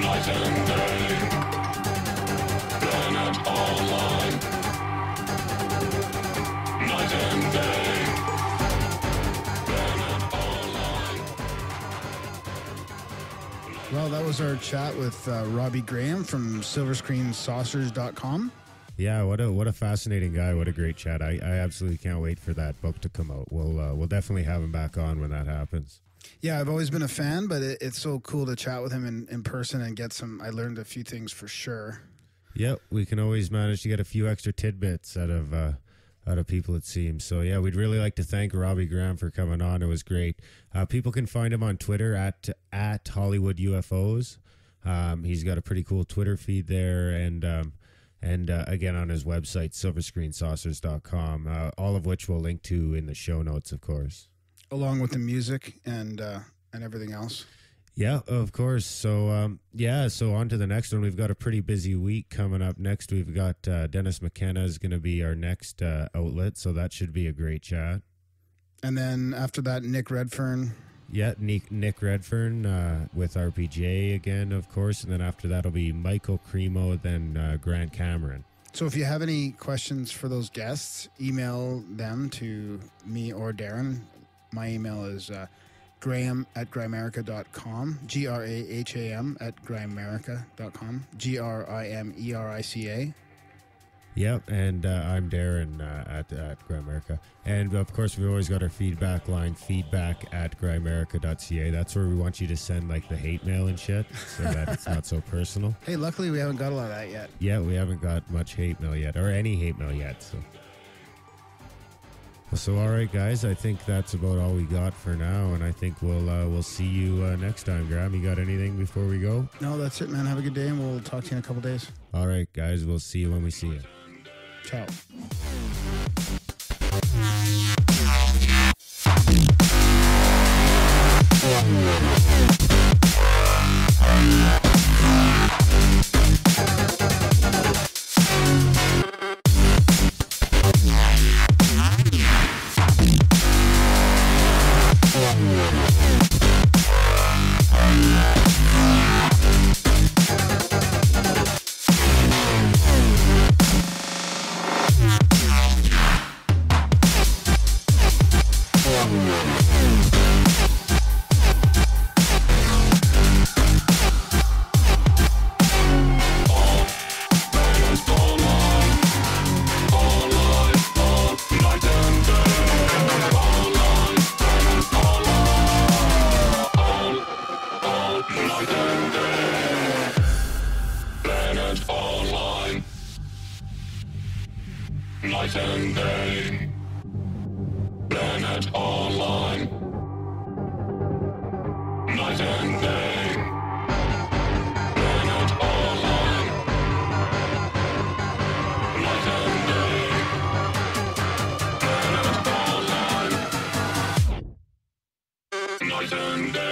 S6: Night and day, planet online. Night and day, planet online.
S4: Well, that was our chat with Robbie Graham from sliverscreensaucers.com.
S3: Yeah, what a fascinating guy. What a great chat. I absolutely can't wait for that book to come out. We'll definitely have him back on when that happens.
S4: Yeah, I've always been a fan, but it's so cool to chat with him in person and get some. I learned a few things for sure.
S3: Yep, we can always manage to get a few extra tidbits out of people, it seems. So yeah, we'd really like to thank Robbie Graham for coming on. It was great. People can find him on Twitter at Hollywood UFOs. He's got a pretty cool Twitter feed there, and again on his website silverscreensaucers.com, all of which we'll link to in the show notes, of course.
S4: Along with the music and everything else.
S3: Yeah, of course. So, so on to the next one. We've got a pretty busy week coming up. Next, we've got Dennis McKenna is going to be our next outlet, so that should be a great chat. And
S4: then after that, Nick Redfern.
S3: Yeah, Nick Redfern with RPJ again, of course. And then after that, it'll be Michael Cremo, then Grant Cameron.
S4: So if you have any questions for those guests, email them to me or Darren. My email is Graham at Grimerica.com, Graham at Grimerica.com, Grimerica.
S3: Yep, and I'm Darren at Grimerica. And of course, we've always got our feedback line, feedback at Grimerica.ca. That's where we want you to send like the hate mail and shit so that it's not so personal.
S4: Hey, luckily we haven't got a lot of that yet.
S3: Yeah, we haven't got much hate mail yet, or any hate mail yet, so. So, all right, guys, I think that's about all we got for now, and I think we'll see you next time. Graham, you got anything before we go?
S4: No, that's it, man. Have a good day, and we'll talk to you in a couple days.
S3: All right, guys, we'll see you when we see you.
S4: Ciao.
S6: Night and day, planet online. Night and day, planet online. Night and day, planet online. Night and day.